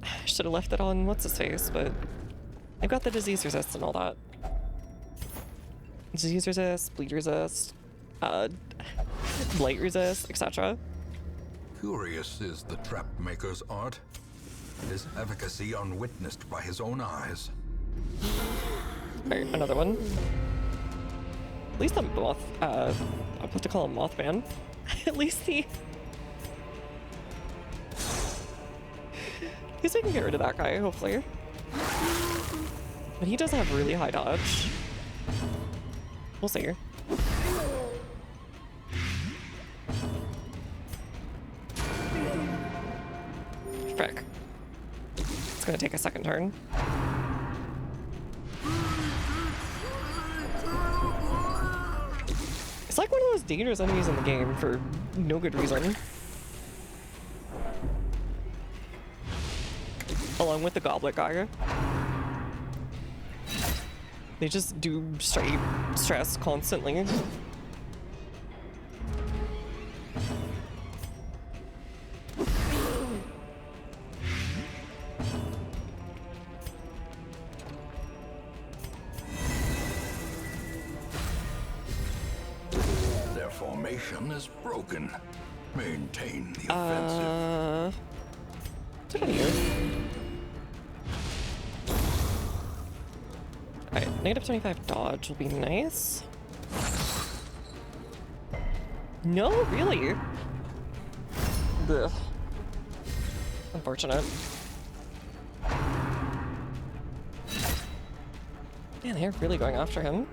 I should have left it on what's his face, but I've got the disease resist and all that. Disease resist, bleed resist, blight resist, etc. Curious is the trap maker's art. His efficacy unwitnessed by his own eyes. Alright, another one. At least I'm moth. I'm about to call him Mothman. At least he. At least we can get rid of that guy, hopefully. But he does have really high dodge. We'll see. Frick. It's gonna take a second turn. It's like one of those dangerous enemies in the game for no good reason. Along with the goblet guy. They just do straight stress constantly. Their formation is broken. Maintain the offensive. What are you? Alright, -25 dodge will be nice. No, really? Ugh. Unfortunate. Man, they're really going after him.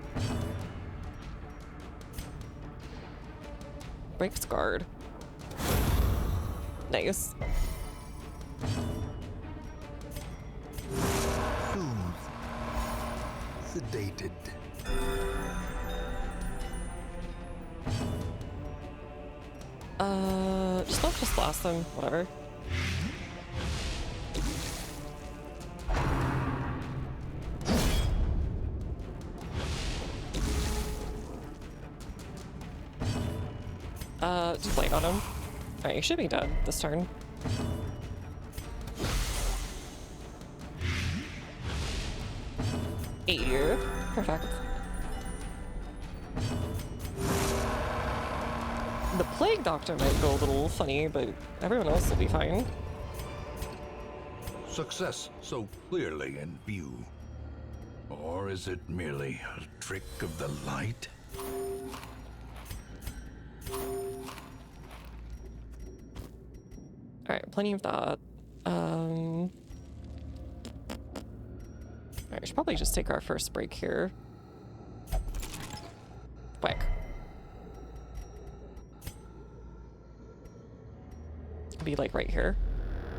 Breaks guard. Nice. Sedated. Just blast them, whatever. Just light on him. Alright, he should be dead this turn. Ear. Perfect. The Plague Doctor might go a little funny, but everyone else will be fine. Success so clearly in view. Or is it merely a trick of the light? Alright, plenty of that. Alright, we should probably just take our first break here. Whack. Be like right here.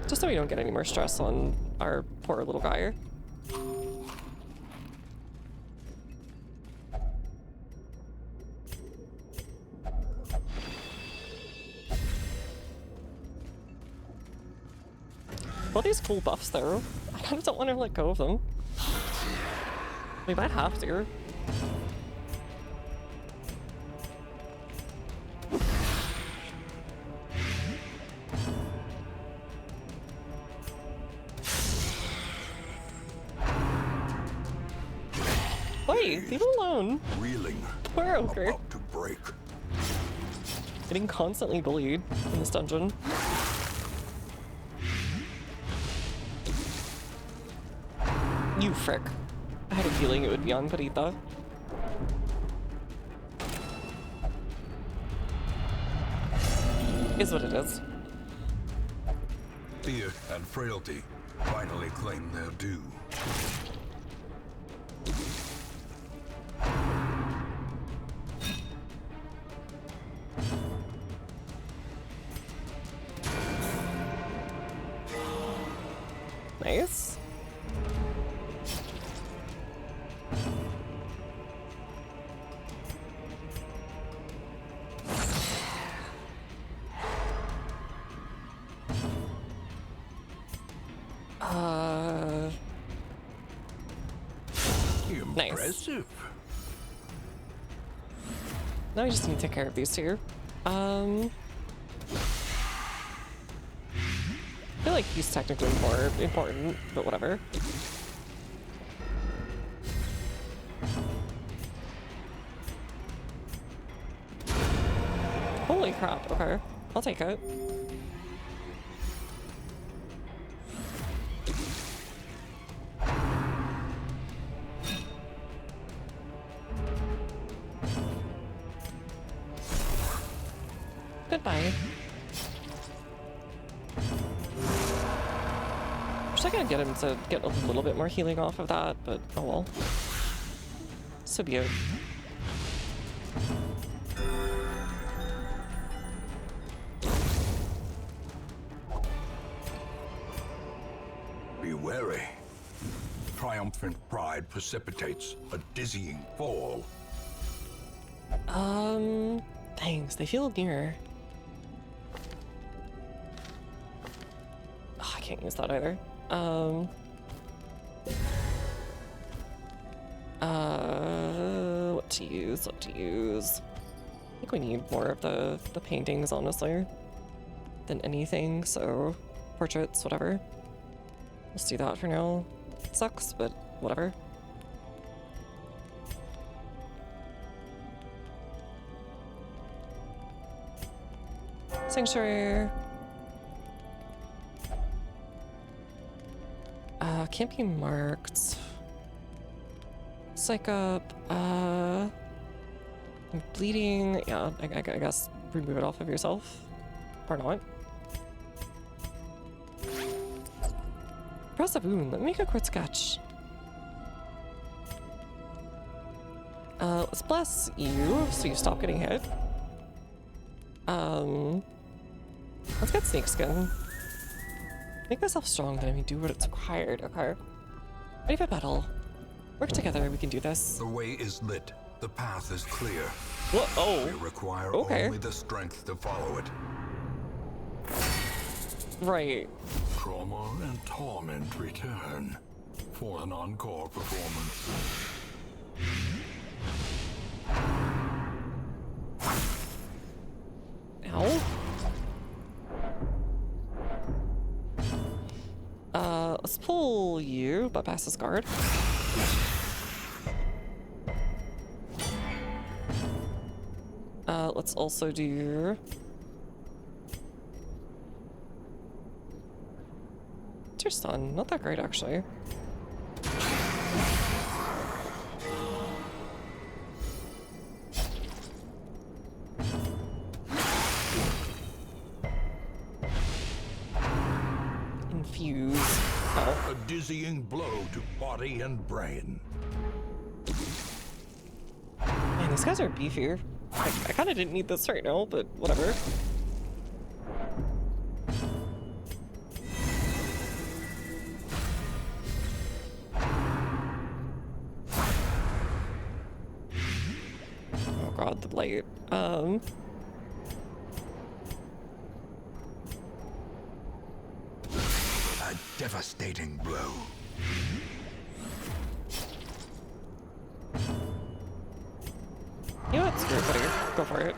Just so we don't get any more stress on our poor little guy. All these cool buffs though. I kind of don't want to let go of them. We might have to. Wait, leave it alone. Reeling. We're okay. About to break. Getting constantly bullied in this dungeon. You frick. I had a feeling it would be on Parita. Is what it is. Fear and frailty finally claim their due. Nice. Impressive. Now we just need to take care of these two. I feel like he's technically more important, but whatever. Holy crap, okay. I'll take it. Goodbye. Wish I could get him to get a little bit more healing off of that, but oh well. So be it. wary. Triumphant pride precipitates a dizzying fall. Thanks, they feel near. Oh, I can't use that either. What to use, what to use. I think we need more of the paintings, honestly, than anything, so portraits, whatever. Let's do that for now. Sucks, but whatever. Sanctuary. Can't be marked. Psych up. I'm bleeding. Yeah, I guess remove it off of yourself. Or not. Press a wound. Let me make a quick sketch. Let's bless you so you stop getting hit. Let's get snakeskin. Make myself strong, then I mean do what it's required, okay? Ready for battle. Work together, we can do this. The way is lit. The path is clear. What? Oh, We require okay. only the strength to follow it. Right. Trauma and torment return for an encore performance. Ow. Let's pull you, but pass this guard. Let's also do... What's your stun? Not that great, actually. Infuse. Oh. A dizzying blow to body and brain. Man, these guys are beefier. I kind of didn't need this right now, but whatever. Oh god, the blight. A devastating blow. You know what? Screw it, buddy. Go for it.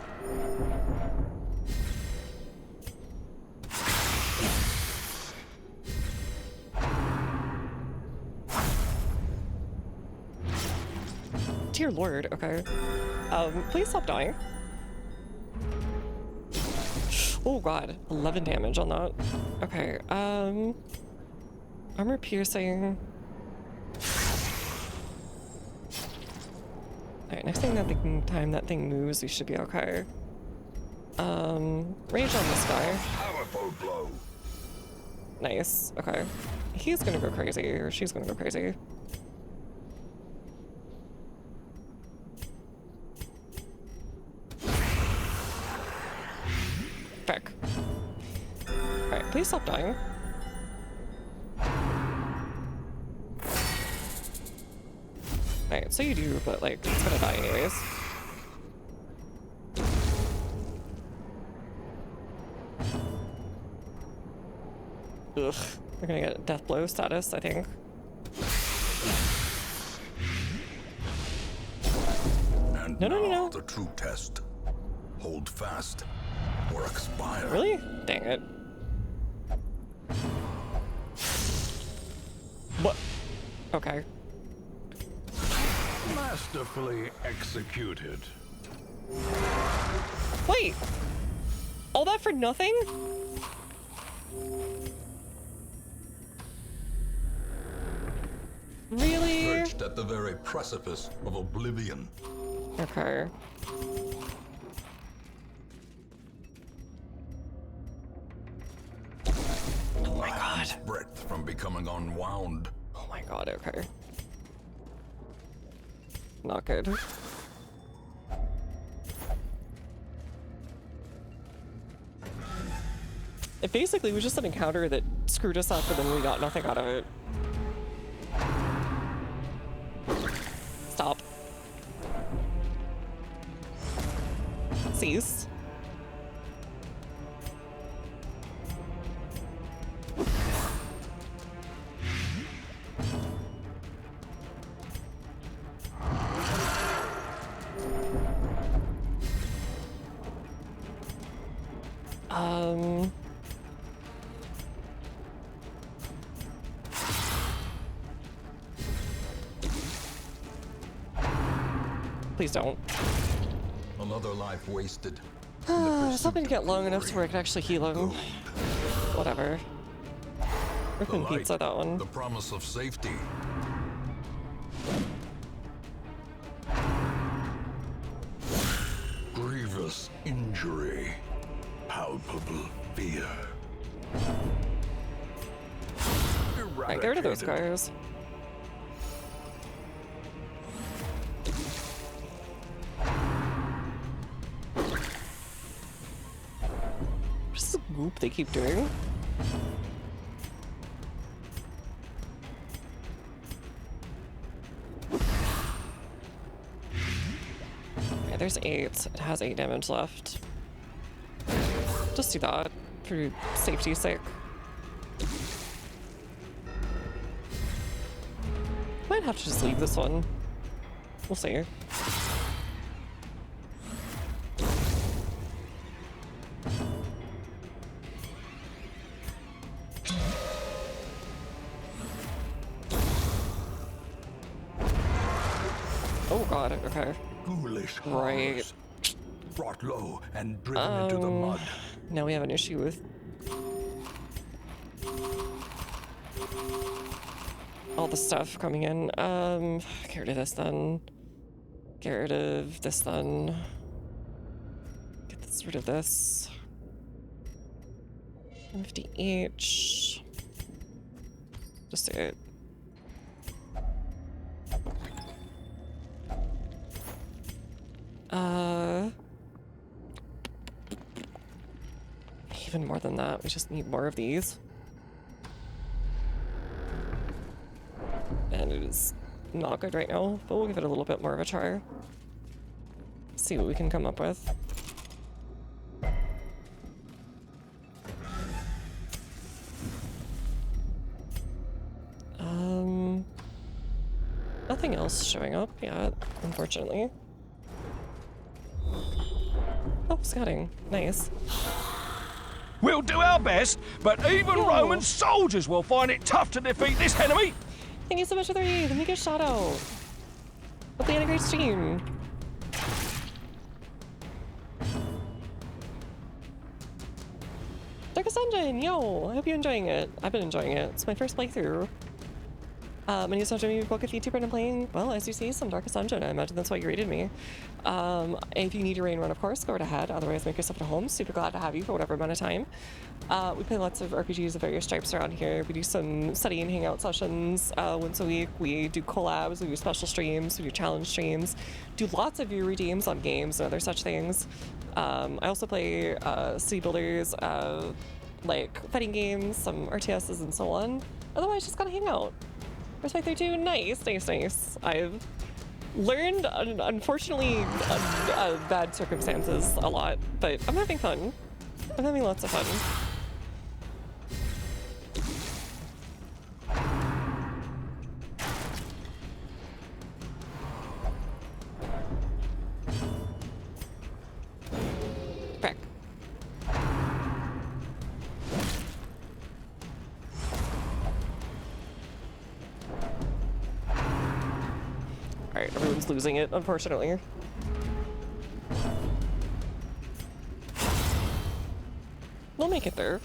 Dear Lord, okay. Please stop dying. Oh god, 11 damage on that. Okay, armor piercing. Alright, next time that thing moves, we should be okay. Rage on this guy. Powerful blow. Nice, okay. He's gonna go crazy, or she's gonna go crazy. Frick. Alright, please stop dying. Alright, so you do, but like, it's gonna die anyways. Ugh, we're gonna get death blow status, I think. And No. now the true test. Hold fast or expire. Really? Dang it. What? Okay. Masterfully executed. Wait! All that for nothing? Really? Perched at the very precipice of oblivion. Okay. Oh my god. Breadth from becoming unwound. Oh my god, okay. Not good. it basically was just an encounter that screwed us up and then we got nothing out of it. Stop. Cease. Please don't. Another life wasted. I was hoping to get long enough to where I could actually heal him. Whatever. Ripping The light, pizza, that one. the promise of safety. Grievous injury. Palpable fear. Right, get rid of those Eradicated. guys. What's this goop they keep doing? Okay, there's 8. It has 8 damage left. Just do that for safety's sake. Might have to just leave this one. We'll see. Oh god, okay. Ghoulish Right. horrors. Brought low and driven into the mud. Now we have an issue with all the stuff coming in. Get rid of this then. Get rid of this then. Rid of this. 50 each. Just do it. Even more than that, we just need more of these. And it is not good right now, but we'll give it a little bit more of a try. See what we can come up with. Nothing else showing up yet, unfortunately. Oh, scouting. Nice. We'll do our best, but even Yo. Roman soldiers will find it tough to defeat this enemy. Thank you so much for the raid. Let me get a shout out. Hope they had a great stream. Darkest Dungeon, yo! I hope you're enjoying it. I've been enjoying it. It's my first playthrough. My name is Dungeon book with YouTuber and I'm playing, well, as you see, some Darkest Dungeon. I imagine that's why you rated me. If you need a raid run, of course, go right ahead. Otherwise, make yourself at home. Super glad to have you for whatever amount of time. We play lots of RPGs of various types around here. We do some study and hangout sessions once a week. We do collabs, we do special streams, we do challenge streams. Do lots of view redeems on games and other such things. I also play city builders, like fighting games, some RTSs and so on. Otherwise, just gotta hang out. Respect 32, nice, nice, nice. I've learned, unfortunately, bad circumstances a lot, but I'm having fun. I'm having lots of fun. Frick. Alright, everyone's losing it, unfortunately. We'll make it there.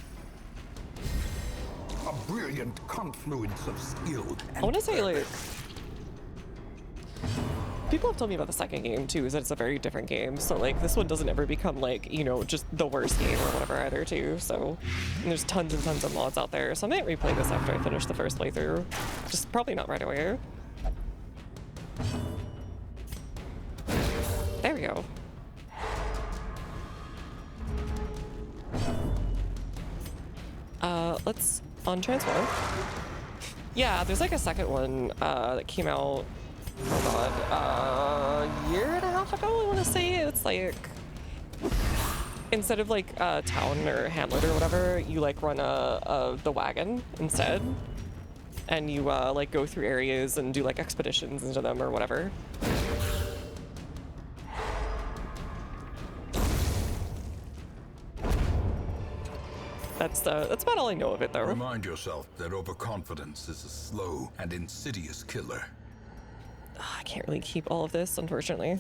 A brilliant confluence of skill and I want to say, like, people have told me about the second game too, is that it's a very different game. So like, this one doesn't ever become like, you know, just the worst game or whatever either too. So and there's tons and tons of mods out there. So I might replay this after I finish the first playthrough. Just probably not right away. There we go. let's untransform. Yeah, there's like a second one that came out, oh god, a year and a half ago, I want to say. It's like, instead of like a town or hamlet or whatever, you like run the wagon instead. And you like go through areas and do like expeditions into them or whatever. That's about all I know of it though. Remind yourself that overconfidence is a slow and insidious killer. I can't really keep all of this, unfortunately.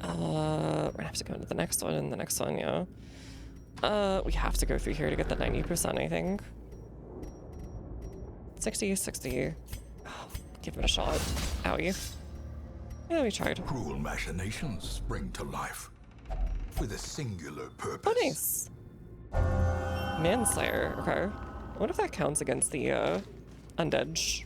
We're gonna have to go into the next one and the next one, yeah. We have to go through here to get the 90%, I think. 60, 60. Oh, give it a shot. Owie. Yeah, we tried. Cruel machinations spring to life with a singular purpose. Oh, nice. Manslayer, okay. I wonder if that counts against the undead.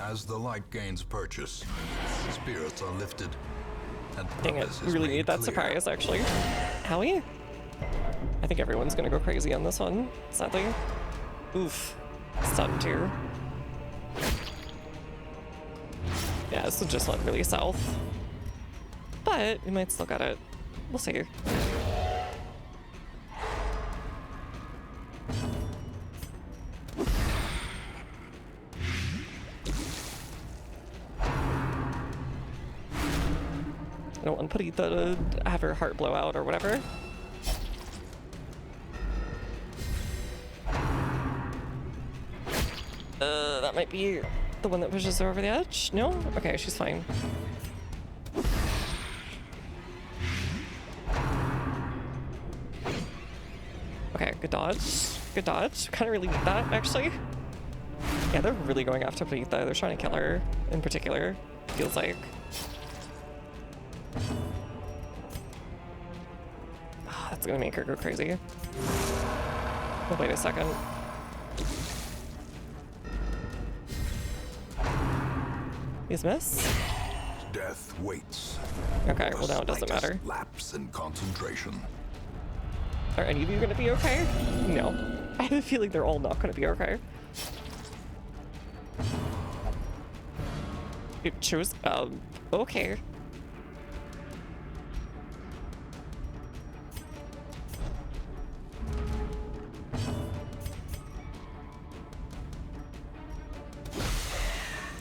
As the light gains purchase, spirits are lifted, and Dang it, purpose we is really made need that clear. surprise, actually. Howie? I think everyone's gonna go crazy on this one, sadly. Oof. Stunned here. Yeah, this is just went really south. But we might still get it. We'll see. I don't want Perdita to have her heart blow out or whatever. That might be the one that pushes her over the edge. No? Okay, she's fine. Okay, good dodge. Good dodge. Kind of really need that, actually. Yeah, they're really going after Perdita. They're trying to kill her, in particular, feels like. Oh, that's gonna make her go crazy. Oh, wait a second. Please miss. Death waits. Okay, The well now it doesn't slightest matter. Lapse in concentration. Are any of you gonna be okay? No. I have a feeling they're all not gonna be okay. It chose, okay.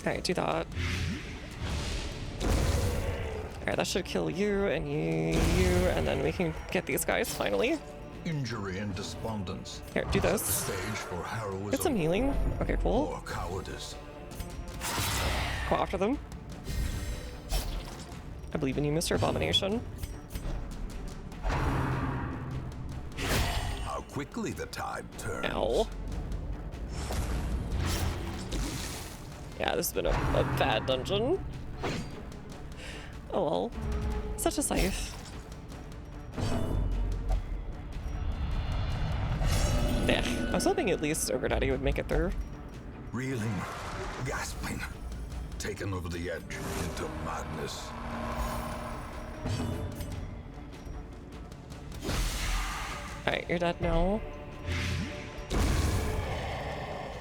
Alright, do that. Alright, that should kill you and you, and then we can get these guys finally. Injury and despondence. Here, do The this. stage for heroism Get some healing. Okay, cool. or cowardice. Go after them. I believe in you, Mr. Abomination. How quickly the tide turns. Ow. Yeah, this has been a bad dungeon. Oh well. Such a scythe. Yeah, I was hoping at least Ogre Daddy would make it through. Reeling, gasping, taken over the edge into madness. Alright, you're dead now.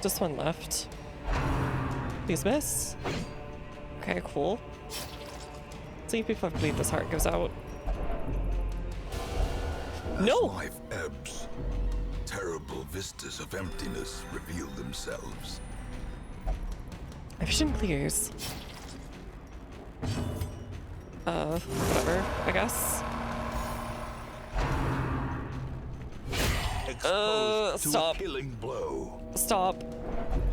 Just one left. Please miss. Okay, cool. See if before bleed this heart goes out. As No! life ebbs, terrible vistas of emptiness reveal themselves. My vision clears. Whatever, I guess. Exposed to stop. a killing blow. Stop.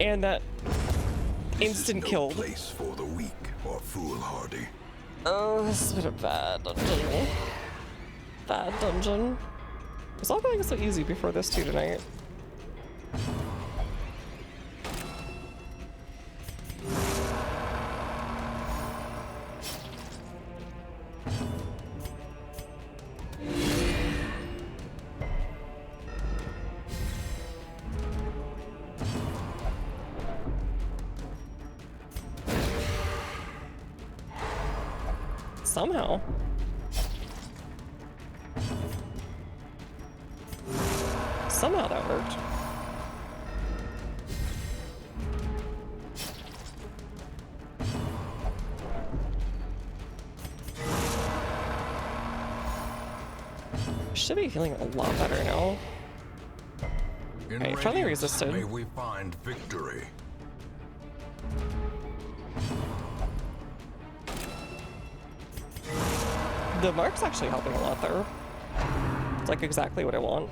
And that This instant is no kill. place for the weak or foolhardy. Oh, this has been a bad dungeon. Bad dungeon. It was all going so easy before this too tonight. Somehow. Somehow that worked. Should be feeling a lot better now. In Right, friendly Radiance, resisted. may we find victory. The mark's actually helping a lot there. It's like exactly what I want.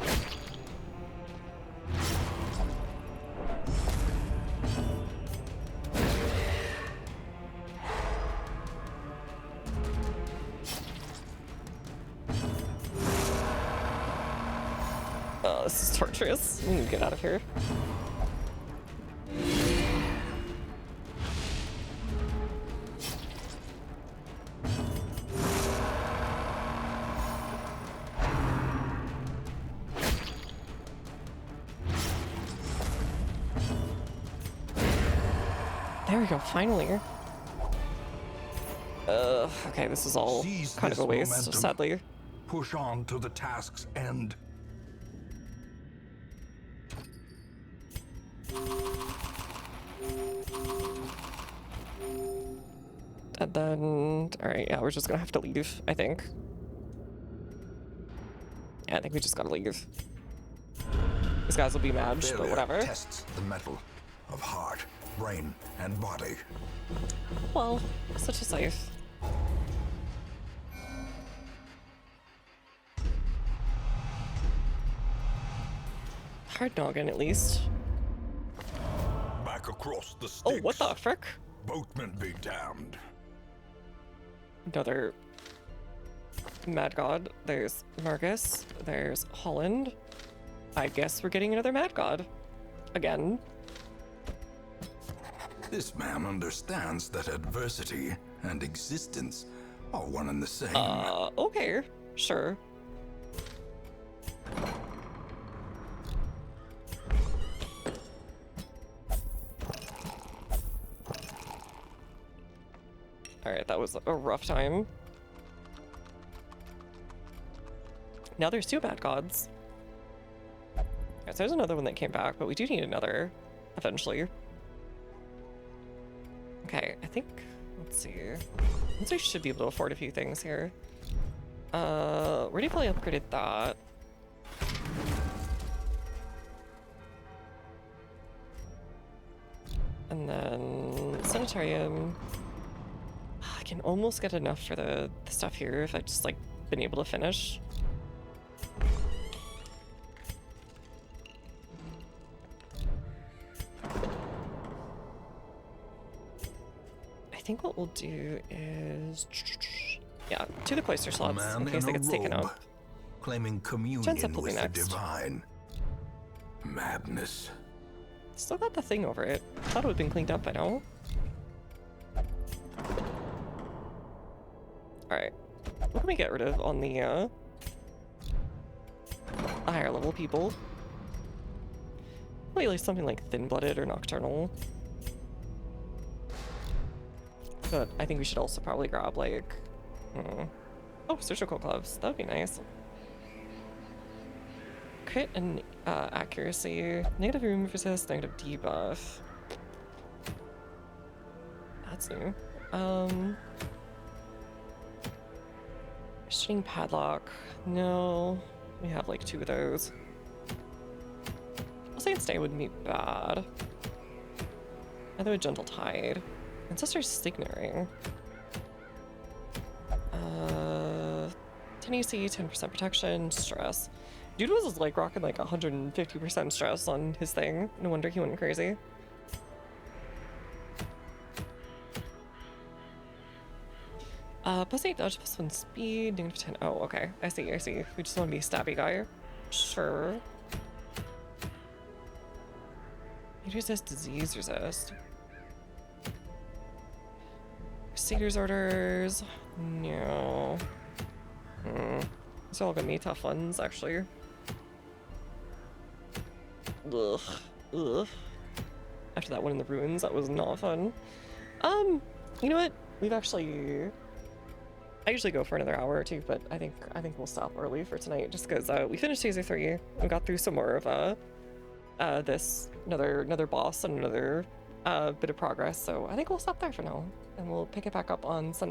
Oh, this is torturous. We need to get out of here. There we go, finally. Okay, this is all Seize kind of this a waste, momentum. sadly. Push on to the task's end. And then, alright, yeah, we're just gonna have to leave, I think. Yeah, I think we just gotta leave. These guys will be mad, but Failure whatever. tests the metal of heart, brain, and body. Well, such a safe. Hard noggin, at least. Back across the Styx. Oh, what the frick? Boatmen be damned. Another Mad God. There's Marcus. There's Holland. I guess we're getting another Mad God. Again. This man understands that adversity and existence are one and the same. Okay. Sure. Alright, that was a rough time. Now there's two Bad Gods. Yes, there's another one that came back, but we do need another eventually. Okay, I think, let's see. Once we should be able to afford a few things here. Already probably upgraded that. And then Sanitarium. I can almost get enough for the stuff here if I just like been able to finish. I think what we'll do is, yeah, to the cloister A slots man in case in it a gets taken robe, up. claiming communion Jensen will be with the next. divine. Madness. Still got the thing over it. Thought it would have been cleaned up by now. Alright. What can we get rid of on the higher level people? Well, at least something like Thin-Blooded or Nocturnal. But I think we should also probably grab, like... Oh, surgical gloves. That would be nice. Crit and accuracy. Negative room resist, negative debuff. That's new. Shooting padlock. No. We have like 2 of those. I'll say stay wouldn't be bad. Either a gentle tide. Ancestor's signet ring. 10 AC, 10% protection, stress. Dude was like rocking like 150% stress on his thing. No wonder he went crazy. Plus 8 dodge, plus 1 speed, negative 10. Oh, okay. I see. We just want to be a stabby guy. Sure. Need resist, disease resist. Seeker's orders. No. These are all gonna be tough ones, actually. Ugh. After that one in the ruins, that was not fun. You know what? We've actually I usually go for another hour or two, but I think we'll stop early for tonight just because we finished Taser 3 and got through some more of this another boss and another bit of progress. So I think we'll stop there for now and we'll pick it back up on Sunday.